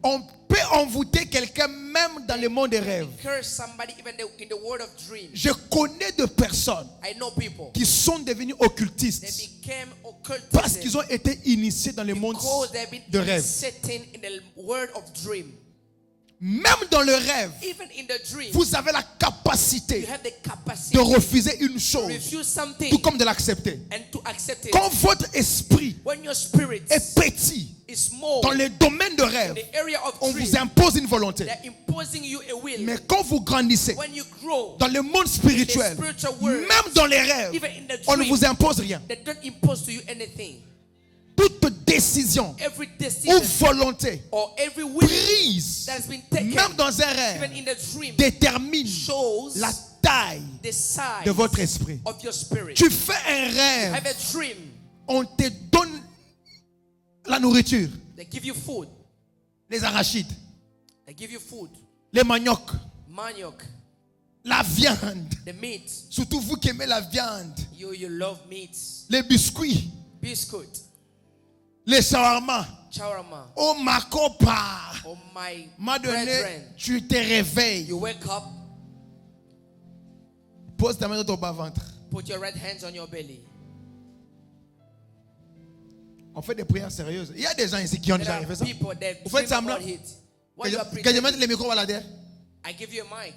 On peut envoûter quelqu'un même dans le monde des rêves. Curse somebody even in the world of dreams. Je connais de personnes I know people. qui sont devenus They occultistes became parce occultism qu'ils ont été initiés dans le monde because they've been de rêve. sitting in the world of dream. Même dans le rêve, Even in the dream, vous avez la you capacité have the capacity de refuser une to chose, refuse something tout comme de l'accepter. and to accept it. Quand votre esprit When your spirit est petit is small dans le domaine de in rêve, the area of on dream, vous impose une volonté. they're imposing you a will. Mais quand vous grandissez When you grow, dans le monde spirituel, in the spiritual world, même dans les rêves, even in the on ne dream, vous impose rien. they don't impose to you anything. Toute décision Every ou decision volonté or every will prise, that's been taken, même dans un even rêve, in the dream, détermine shows la taille the size de votre esprit. of your spirit. Tu fais un Have rêve, a dream. on te donne la nourriture, They give you food. les arachides, They give you food. les maniocs, Manioc, la viande, the meat. surtout vous qui aimez la viande, You love meats. les biscuits, Biscuit, les shawarma. shawarma. Oh ma copa, Oh my m'a donné, brethren. tu te réveilles. You wake up, Pose ta main dans ton bas-ventre. put your right hands on your belly. On fait des prières sérieuses. Il y a des gens ici qui ont There déjà are arrivé ça. people that Vous faites dream semblant about it. Why que you are je mette pretending? les micros là derrière. I give you a mic.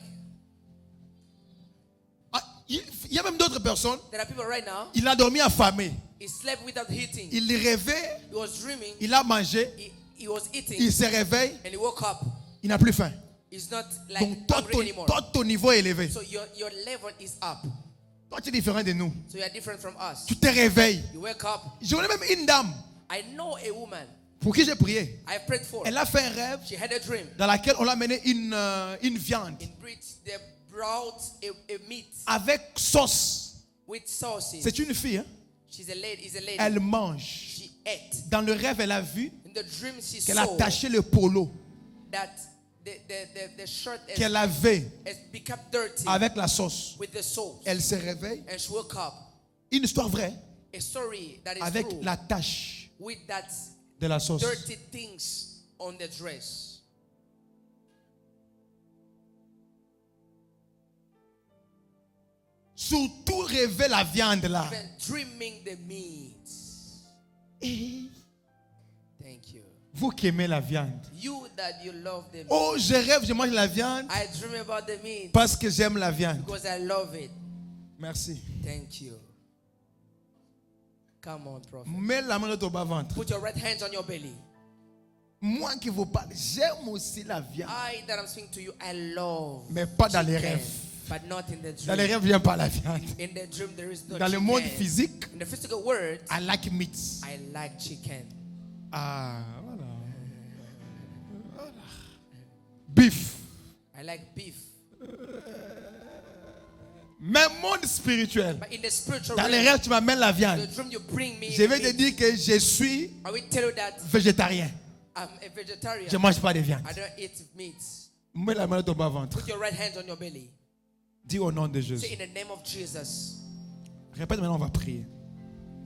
Ah, il y a même d'autres personnes. There are people right now. Il a dormi affamé. He slept without eating. Il rêvait, He was dreaming. il a mangé, He was eating, il se réveille, and he woke up. il n'a plus faim. He's not like Donc toi, hungry anymore. ton niveau est élevé. So your level is up. Toi, tu es différent de nous. So you are different from us. Tu te réveilles. You wake up. Je connais même une dame I know a woman pour qui j'ai prié. I've prayed for. Elle a fait un rêve She had a dream dans laquel on l'a mené une viande in which they brought a meat avec sauce. with sauces. C'est une fille. Hein? She's a lady. Is a lady. Elle mange. She ate. Dans le rêve, elle a vu In the dream, she qu'elle a saw taché le polo that the shirt qu'elle avait has become dirty avec la sauce. with the sauce. Elle se réveille. And she woke up. Une histoire vraie A story that is avec true la tache with that de la sauce. dirty things on the dress. surtout rêver la viande là. even dreaming the meat. Et Thank you. vous qui aimez la viande. You that you love the meat. Oh, je rêve, je mange la viande I dream about the meat parce que j'aime la viande. because I love it. Merci. Thank you. Come on, prophet. Mets la main dans ton bas-ventre. Put your right hands on your belly. Moi qui vous parle, j'aime aussi la viande. I that I'm speaking to you, I love. Mais pas dans les chicken, rêves. but not in the Dans les dream. rêves, j'aime pas la viande. In the dream, there is no Dans le chicken. monde physique, In the physical world, I like meats. I like chicken. Ah, voilà. Voilà. Beef. I like beef. Mais monde spirituel. But in the spiritual Dans les realm, rêves, tu m'amènes la viande. the dream you bring me. Je vais te meat. dire que je suis I will tell you that végétarien. I'm a vegetarian. Je ne mange pas de viande. I don't eat meat. Mets la main dans ton bas-ventre. Put your right hand on your belly. Dis au nom de Say Jésus. in the name of Jesus. Répète maintenant, on va prier.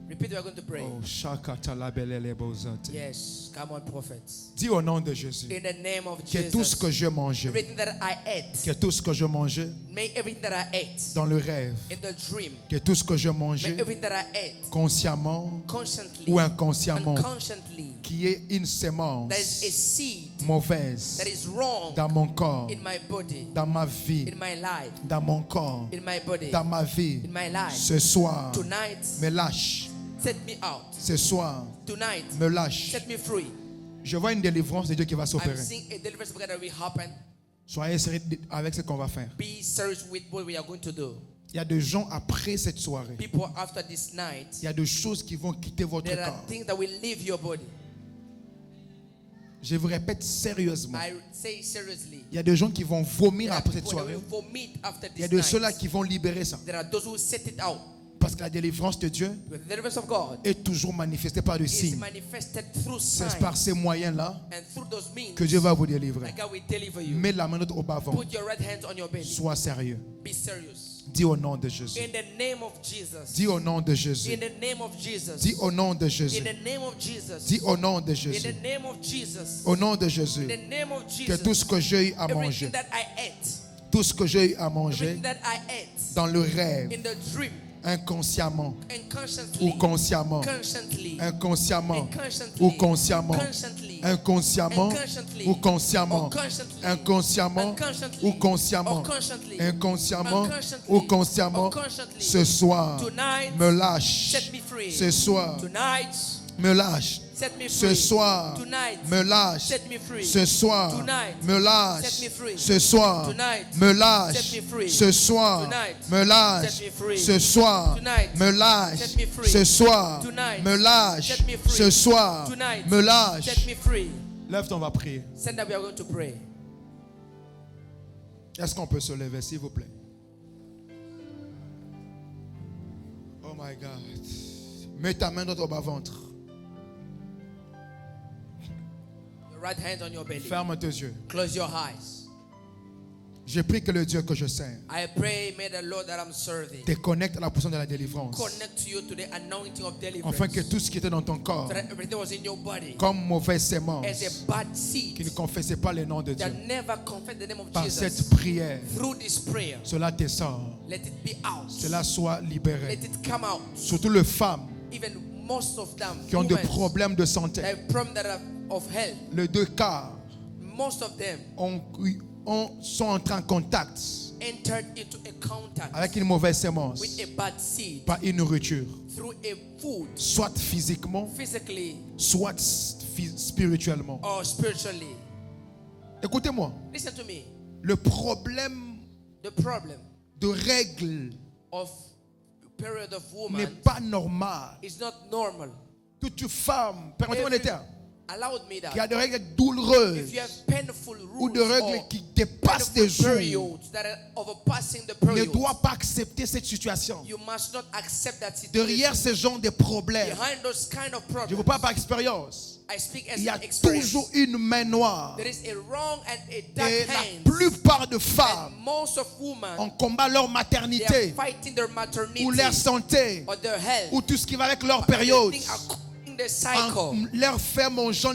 Repeat, we are going to pray. Oh, shakatalabelele bozate. Yes, come on, prophets. Dis au nom de Jésus. In the name of Que tout ce Jesus. que je mangeais, Everything that I ate, que tout ce que je mangeais may everything that I ate dans le rêve, in the dream, que tout ce que je may mangeais everything that I ate consciemment consciently, ou inconsciemment, unconsciously, qui est une that is a sémence seed mauvaise that is wrong dans mon corps, in my body, dans ma vie, in my life, dans mon corps, in my body, dans ma vie. in my life. Ce soir, Tonight, me lâche. set me out. Ce soir, Tonight, me lâche. set me free. Je vois une délivrance de Dieu qui va I'm s'opérer. seeing a deliverance of God that will happen. Soyez sérieux avec ce qu'on va faire. Be serious with what we are going to do. Il y a des gens après cette soirée. People, after this night, Il y a des choses qui vont quitter votre there are corps. things that will leave your body. Je vous répète sérieusement. I say seriously. Il y a des gens qui vont vomir There are après cette people that soirée. will vomit after Il y a this de ceux-là night. qui vont libérer ça. There are those who set it out. Parce que la délivrance de Dieu The deliverance of God est toujours manifestée par des is signes. manifested through C'est signs. par ces moyens-là And through those means, que Dieu va vous délivrer. that God will deliver you. Mets la main au bas-ventre. Put your right hand on your belly. Sois sérieux. Be serious. Dis au nom de Jésus. In the name of Jesus. Dis au nom de Jésus. In the name of Jesus. Dis au nom de In Jésus. the name of Jesus. Dis au nom de In Jésus. the name of Jesus. Au nom de Jésus. In the name of Que Jesus. tout ce que j'ai eu à manger, Everything that I ate. tout ce que j'ai eu à manger Everything that I ate. dans le rêve, In the dream. inconsciemment Unconsciously. ou consciemment, Consciently. inconsciemment Unconsciently. ou consciemment, Consciently. inconsciemment Unconsciently. ou consciemment, Unconsciently. inconsciemment Unconsciently. ou consciemment, Unconsciently. inconsciemment Unconsciently. ou consciemment, Unconsciently. ce soir, Tonight, me lâche. set me free. Ce soir, Tonight, me lâche. set me free. Ce soir, Tonight, me lâche. set me free. Ce soir, Tonight, me lâche. set me free. Ce soir, Tonight, me lâche. set me free. Ce soir, Tonight, me lâche. set me free. Ce soir, Tonight, me lâche. set me free. Ce soir, Tonight, me lâche. set me free. Ce soir, Tonight, me lâche. set me free. Lève-toi, on va prier. Send that we are going to pray. Est-ce qu'on peut se lever, s'il vous plaît? Oh my God. Mets ta main dans ton bas-ventre. Your right hand on your belly. Ferme tes yeux. Close your eyes. Je prie que le Dieu que je sers I pray, may the Lord that I'm serving te connecte à la portion de la délivrance. connect you to the anointing of deliverance. Afin que tout ce qui était dans ton corps, So that everything was in your body comme mauvaise as sémence, a bad qui ne seed confessait pas le nom de Dieu, that never confessed the name of par Jesus. cette prière, Through this prayer, cela te sort. let it be out. Cela soit libéré. Let it come out. Surtout les femmes Even most of them qui ont des women, problèmes de santé. they have problems that are of health. Les deux cas Most of them sont entrés en contact entered into a contact avec une mauvaise sémence with a bad seed par une nourriture, through a food, soit physiquement, physically soit spirituellement. or spiritually. Écoutez-moi, Listen to me. le problème The problem de règles of period of n'est woman pas normal. is not normal. Toute femme, permettez-moi le terme, Allowed me qui a that. des règles If douloureuses you have painful ou rules de règles or qui dépassent des painful jours, periods that are overpassing the ne period, doit pas accepter cette situation. you must not accept that Derrière situation. ce genre de problèmes, Behind those kind of je ne problems, vous parle par expérience, I speak as il y a an experience. toujours une main noire. There is a wrong and a dark Et la hand. plupart de femmes And most of women, en combat leur they maternité are fighting their maternity ou leur santé or their health. ou tout ce qui va avec leur période Everything according the en cycle. leur fait mangeant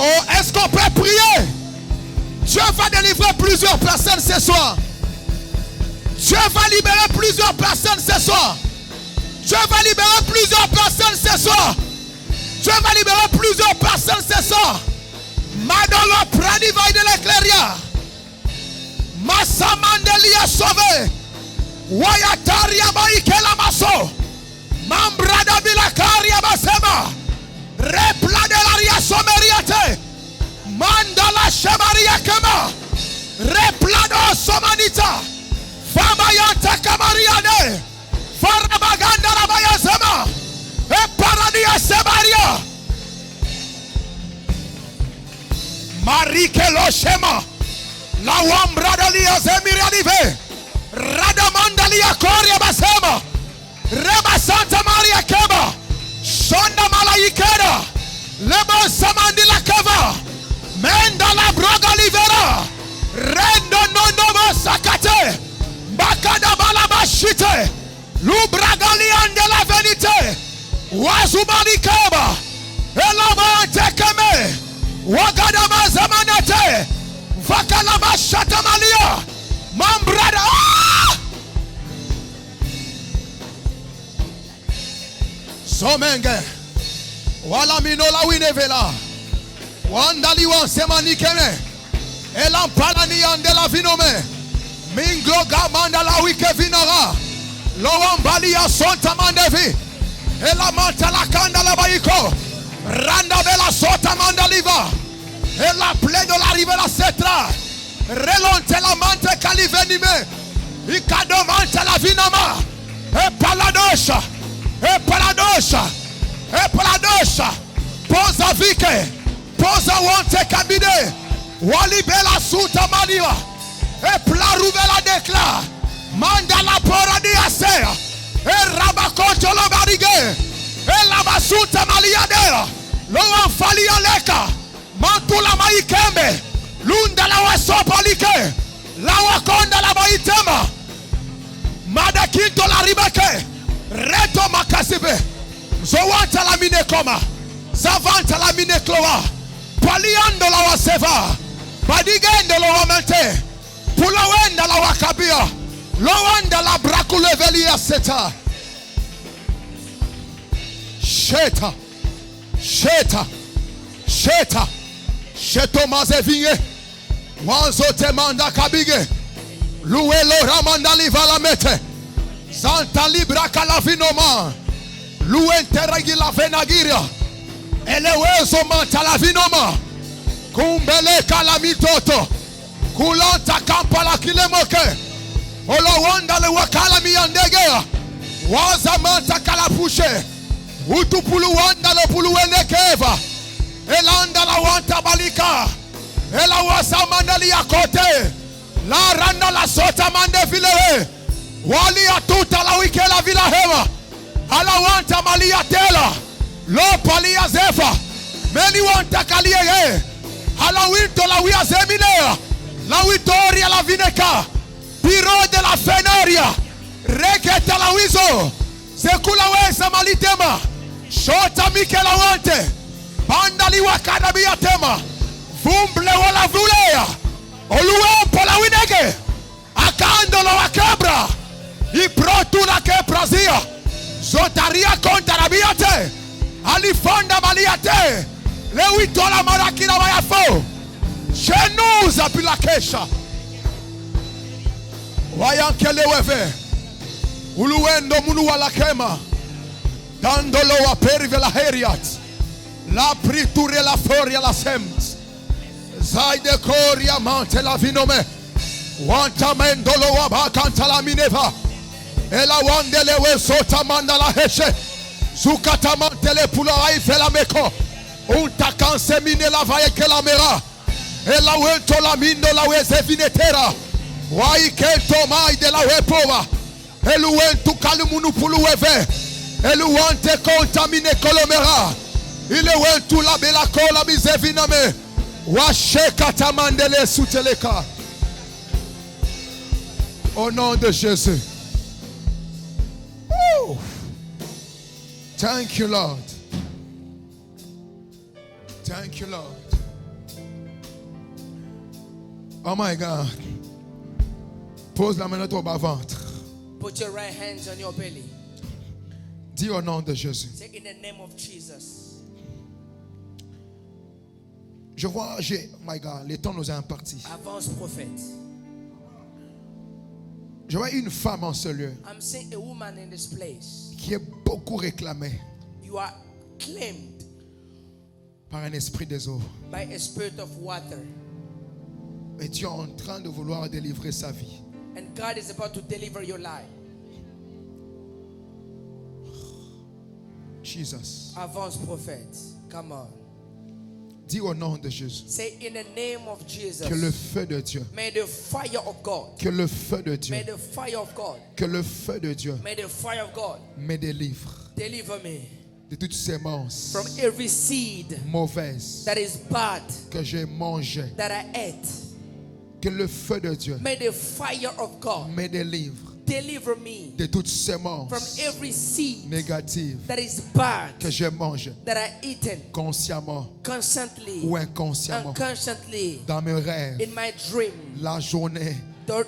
Oh, est-ce qu'on peut prier? Dieu va délivrer plusieurs personnes ce soir. Dieu va libérer plusieurs personnes ce soir. Dieu va libérer plusieurs personnes ce soir. Dieu va libérer plusieurs personnes ce soir. Madolo Pradiva de l'éclairia. Massamandelia sauvé. Wayataria Baikela Maso. Mambrada Bilakaria Basema. Repla de l'aria someriate. Mandala Shamaria Kama. Replado Somanita. Famayanta Kamariade. Farabaganda Rabayazama. E Paradia Semaria. Marikelo Shema. La Wambradalia Zemiranive. Radamandalia Korea Basema. Reba Santa Maria Keba. Shonda Malaikera. Lebo Samandila Kava. Menda la Broga Livera. Rendo Nonomo Sakate. Bakada Balabashite. Lubragalian de la Venite. Wazumani Kaba. Elama Tekeme. Wagadama Zamanate. Vakalaba Shatamalia. Mambrada. Somenge. Wala minola winevela. Wandali wan semani keme. Elam palani ande la vinome. Minglo gamanda la wike vinara. Lowan balia sonta mandevi. Elamanta la kanda la baiko. Randa bela sota mandaliva. Ela pledo la rivela setra. Relonte la mante calivenime. Ikado mante la vinama. E paladosha. E paladosha. E paladosha. Posa vike. Posa wante kabide. Wali bela suta maniwa. E plaruvela dekla. Manda la pora di asea. E rabakocho lo barige. E la basuta maliadera. Lo anfalia leka. Mantula maikembe. Lunda la wasopolike. La wakonda la baitema. Mada kinto la ribeke. Reto makasibe. Zowanta la mine koma. Zavanta la mine kloa. Paliando la waseva. Badigende lo wamente. Pulawenda la wakabia. Lowanda la brakulevelia seta. Sheta. Sheta. Sheta. Sheto mazevinge. Wanzo te manda kabige. Luelo ramanda livala mete. Santa libra calavinoma. Luente regila venagiria. Elewezo manta la vinoma. Kumbele kalamitoto. Kulanta kampa la kilemoke. Olowanda le wakala miyandegea. Waza manta kalapushe. Utupulu wanda lo puluwene keva. Elanda la wanta balika. Ela wasa mandali yakote. La randa la sota mande vile. Wali atuta la wike la vila hewa. Ala wanta malia tela. Lo palia zefa. Meni wanta kalie ye. Ala winto la wia zeminea. La witoria la vineka. Piro de la fenaria. Reketa la wizo. Sekula wesa malitema. Shota mikela wante. Bandali wakada biatema. Vumble wala vulea. Oluwempo la winege. Akandolo wa kebra. Iprotu la keprazia. Zotaria konta rabiate. Alifonda maliate. Lewitola marakina mayafo. Chenuza pilakesha. Wayankelewewe. Uluendo munu wala kema. Dandolo wa perive la heriat. La priture la foria la sems. Zaide koria mante la vinome. Wanta mendolo wa bakanta la mineva. Ela wandelewe sota manda la heshe. Zukata mantele pula aife la meko. Unta kanse mine la vaye ke la mera. Ela wento la mindo la weze vinetera. Waikento mai de la wepova. Elu wentu kalumunu pulu weve. Elu wante kontamine kolomera. Ile wentu la bela kola bizeviname. Washeka tamandele suteleka. Au nom de Jésus. Woo. Thank you, Lord. Thank you, Lord. Oh my God. Pose la main dans ton bas-ventre. Put your right hands on your belly. Dis au nom de Jésus. Say in the name of Jesus. Je vois, my God, le temps nous est imparti. Avance, prophète. Je vois une femme en ce lieu I'm seeing a woman in this place. qui est beaucoup réclamée You are claimed par un esprit des eaux. by a spirit of water. Et tu es en train de vouloir délivrer sa vie. And God is about to deliver your life. Jesus. Avance, prophète. Come on. Dis au nom de Jésus. Say in the name of Jesus. Que le feu de Dieu. May the fire of God. Que le feu de Dieu. May the fire of God. Que le feu de Dieu May the fire of God me délivre deliver me de toutes sémences from every seed mauvaises that is bad que j'ai mangées. that I ate. Que le feu de Dieu May the fire of God me délivre deliver me de toutes from sémences every seed négatives that is bad que j'ai mangées that I eaten consciemment constantly, ou inconsciemment unconsciously dans mes rêves, in my dream, la journée,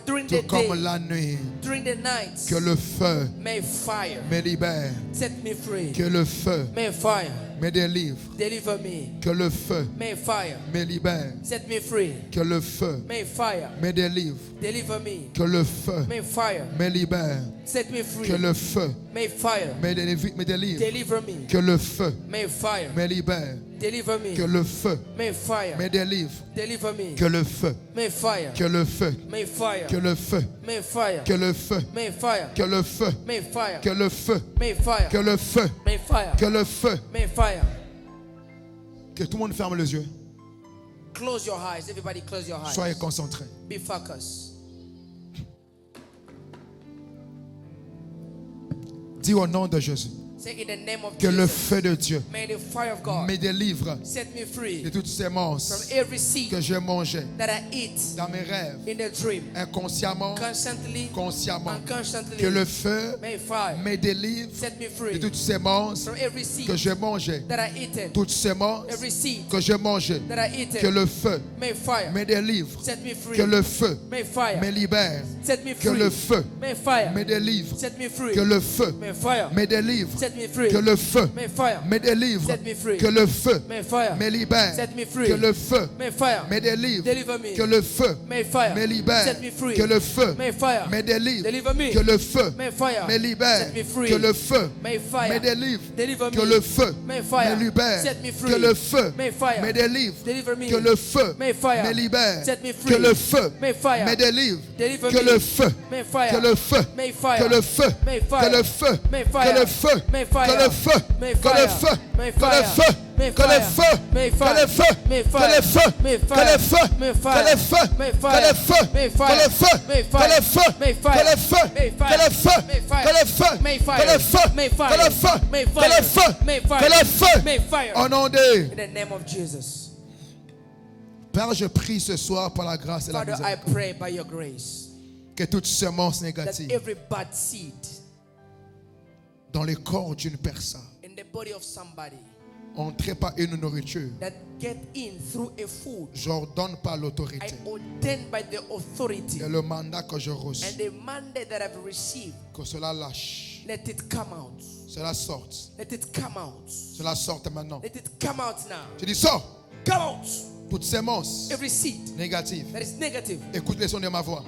during the tout comme day, la nuit. during the night. Que le feu May fire me libère. set me free. Que le feu May fire me délivre. deliver me. Que le feu May fire me libère. set me free. Que le feu May fire me délivre. deliver me. Que le feu May fire me libère. set me free. Que le feu May fire me délivre. deliver me. Que le feu May fire me libère. deliver me. Que le feu May fire me délivre. deliver me. Que le feu, May fire que le feu, may fire que le feu, may fire que le feu, may fire que le feu, may fire que le feu, may fire que le feu, may fire que le feu. may fire. Que tout le monde ferme les yeux. Close your eyes. Everybody close your eyes. Soyez concentrés. Be focused. Dis au nom de Jésus Say in the name of que le Jesus. feu de Dieu May the fire of God me délivre set me free de toutes ces from semences every seed que j'ai mangées that I eat dans mes rêves, in the dream, inconsciemment, constantly, consciemment. unconsciously. Que le feu May fire me délivre set me de free toutes ces semences from every seed que j'ai mangées, that I eaten, toutes ces semences every seed que j'ai mangées. that I Que eaten. le feu May fire me délivre. set me free. Que le feu May fire me libère. set me Que free. le feu May fire me délivre. set me free. Que le feu May fire me délivre. set me free. Que le feu May fire me délivre. set me free. Que le feu May fire me libère. set me free. Que le feu May fire me délivre. deliver me. Que le feu May fire me libère. set me free. Que le feu May fire me délivre. deliver me. Que le feu May fire me libère. set me free. Que le feu May fire me délivre. deliver Que me. le feu May fire me libère. set me free. Que le feu May fire me délivre. deliver me. Que le feu May fire me libère. set me free. Que le feu May fire me délivre. deliver Que me. le feu May fire que le feu May fire que le feu May fire que le feu May que fire le feu May fire que le feu May que le fire feu May que le fire feu May que le fire feu May que fire le feu May que fire le feu May que fire le feu May que fire le feu May que fire le feu May que fire le feu May que fire le feu May que fire le feu May que fire le feu May fire que le feu May que fire le feu May que fire le feu May que le fire feu May fire que le feu May fire au nom de in the name of Jesus. Père, je prie ce soir par la grâce et la Father, I miséricorde pray by your grace que toute semence that négative every bad seed dans le corps d'une personne in the body of somebody entrée par une nourriture, that get in through a food j'ordonne par I l'autorité ordain by the authority et le mandat que je reçois, and the mandate that I've received, que cela lâche, let it come out. cela sorte, Let it come out. cela sorte maintenant. Let it come out now. Je dis sors, Come out. toute sémence Every seed négative, that is negative, écoute les sons de ma voix,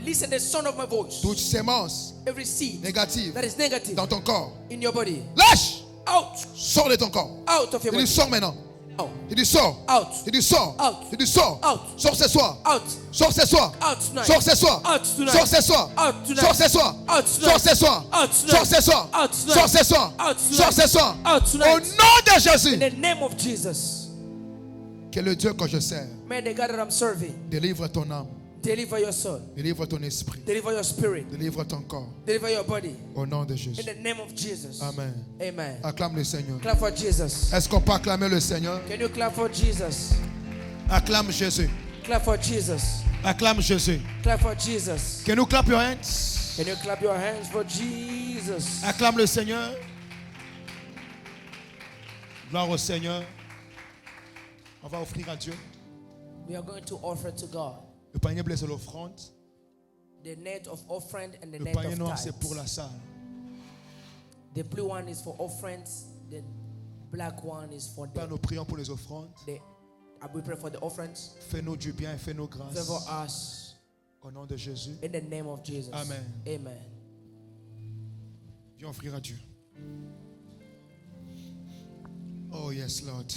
listen to the sound of my voice. toute sémence Every seed négative that is negative dans ton corps, in your body, lâche, out. sors de ton corps. Out of your Je dis body. sors maintenant. Out. Je dis sors. Out. Je dis sors. Out. Je dis sors. Out. Sors ce soir. Out. Sors ce soir. Out tonight. Sors ce soir. Out tonight. Sors ce soir. Out tonight. Sors ce soir. Out tonight. Sors ce soir. Out tonight. Sors ce soir. Out tonight. Sors ce soir. Out tonight. Sors ce soir. Out Au tonight. nom de Jésus. In the name of Jesus, Que le Dieu que je sers may the God that I'm serving délivre ton âme, deliver your soul, délivre ton esprit, deliver your spirit, délivre ton corps. deliver your body. Au nom de In Jésus. the name of Jesus. Amen. Amen. Acclame le Seigneur. Clap for Jesus. Est-ce qu'on peut acclamer le Seigneur? Can you clap for Jesus? Acclame Jésus. Clap for Jesus. Acclame Jésus. Clap for Jesus. Can you clap your hands? Can you clap your hands for Jesus? Acclame le Seigneur. Gloire au Seigneur. On va offrir à Dieu. We are going to offer to God. Le panier bleu, c'est l'offrande. The net of offering and the Le net panier of noir, c'est pour la tithes. salle. The blue one is for offerings. The black one is for Père, the. nous prions pour les offrandes. We pray for the offerings. Fais-nous du bien et fais-nous grâce. Favor us Au nom de Jésus. in the name of Jesus. Amen. Amen. Viens offrir à Dieu. Oh yes, Lord.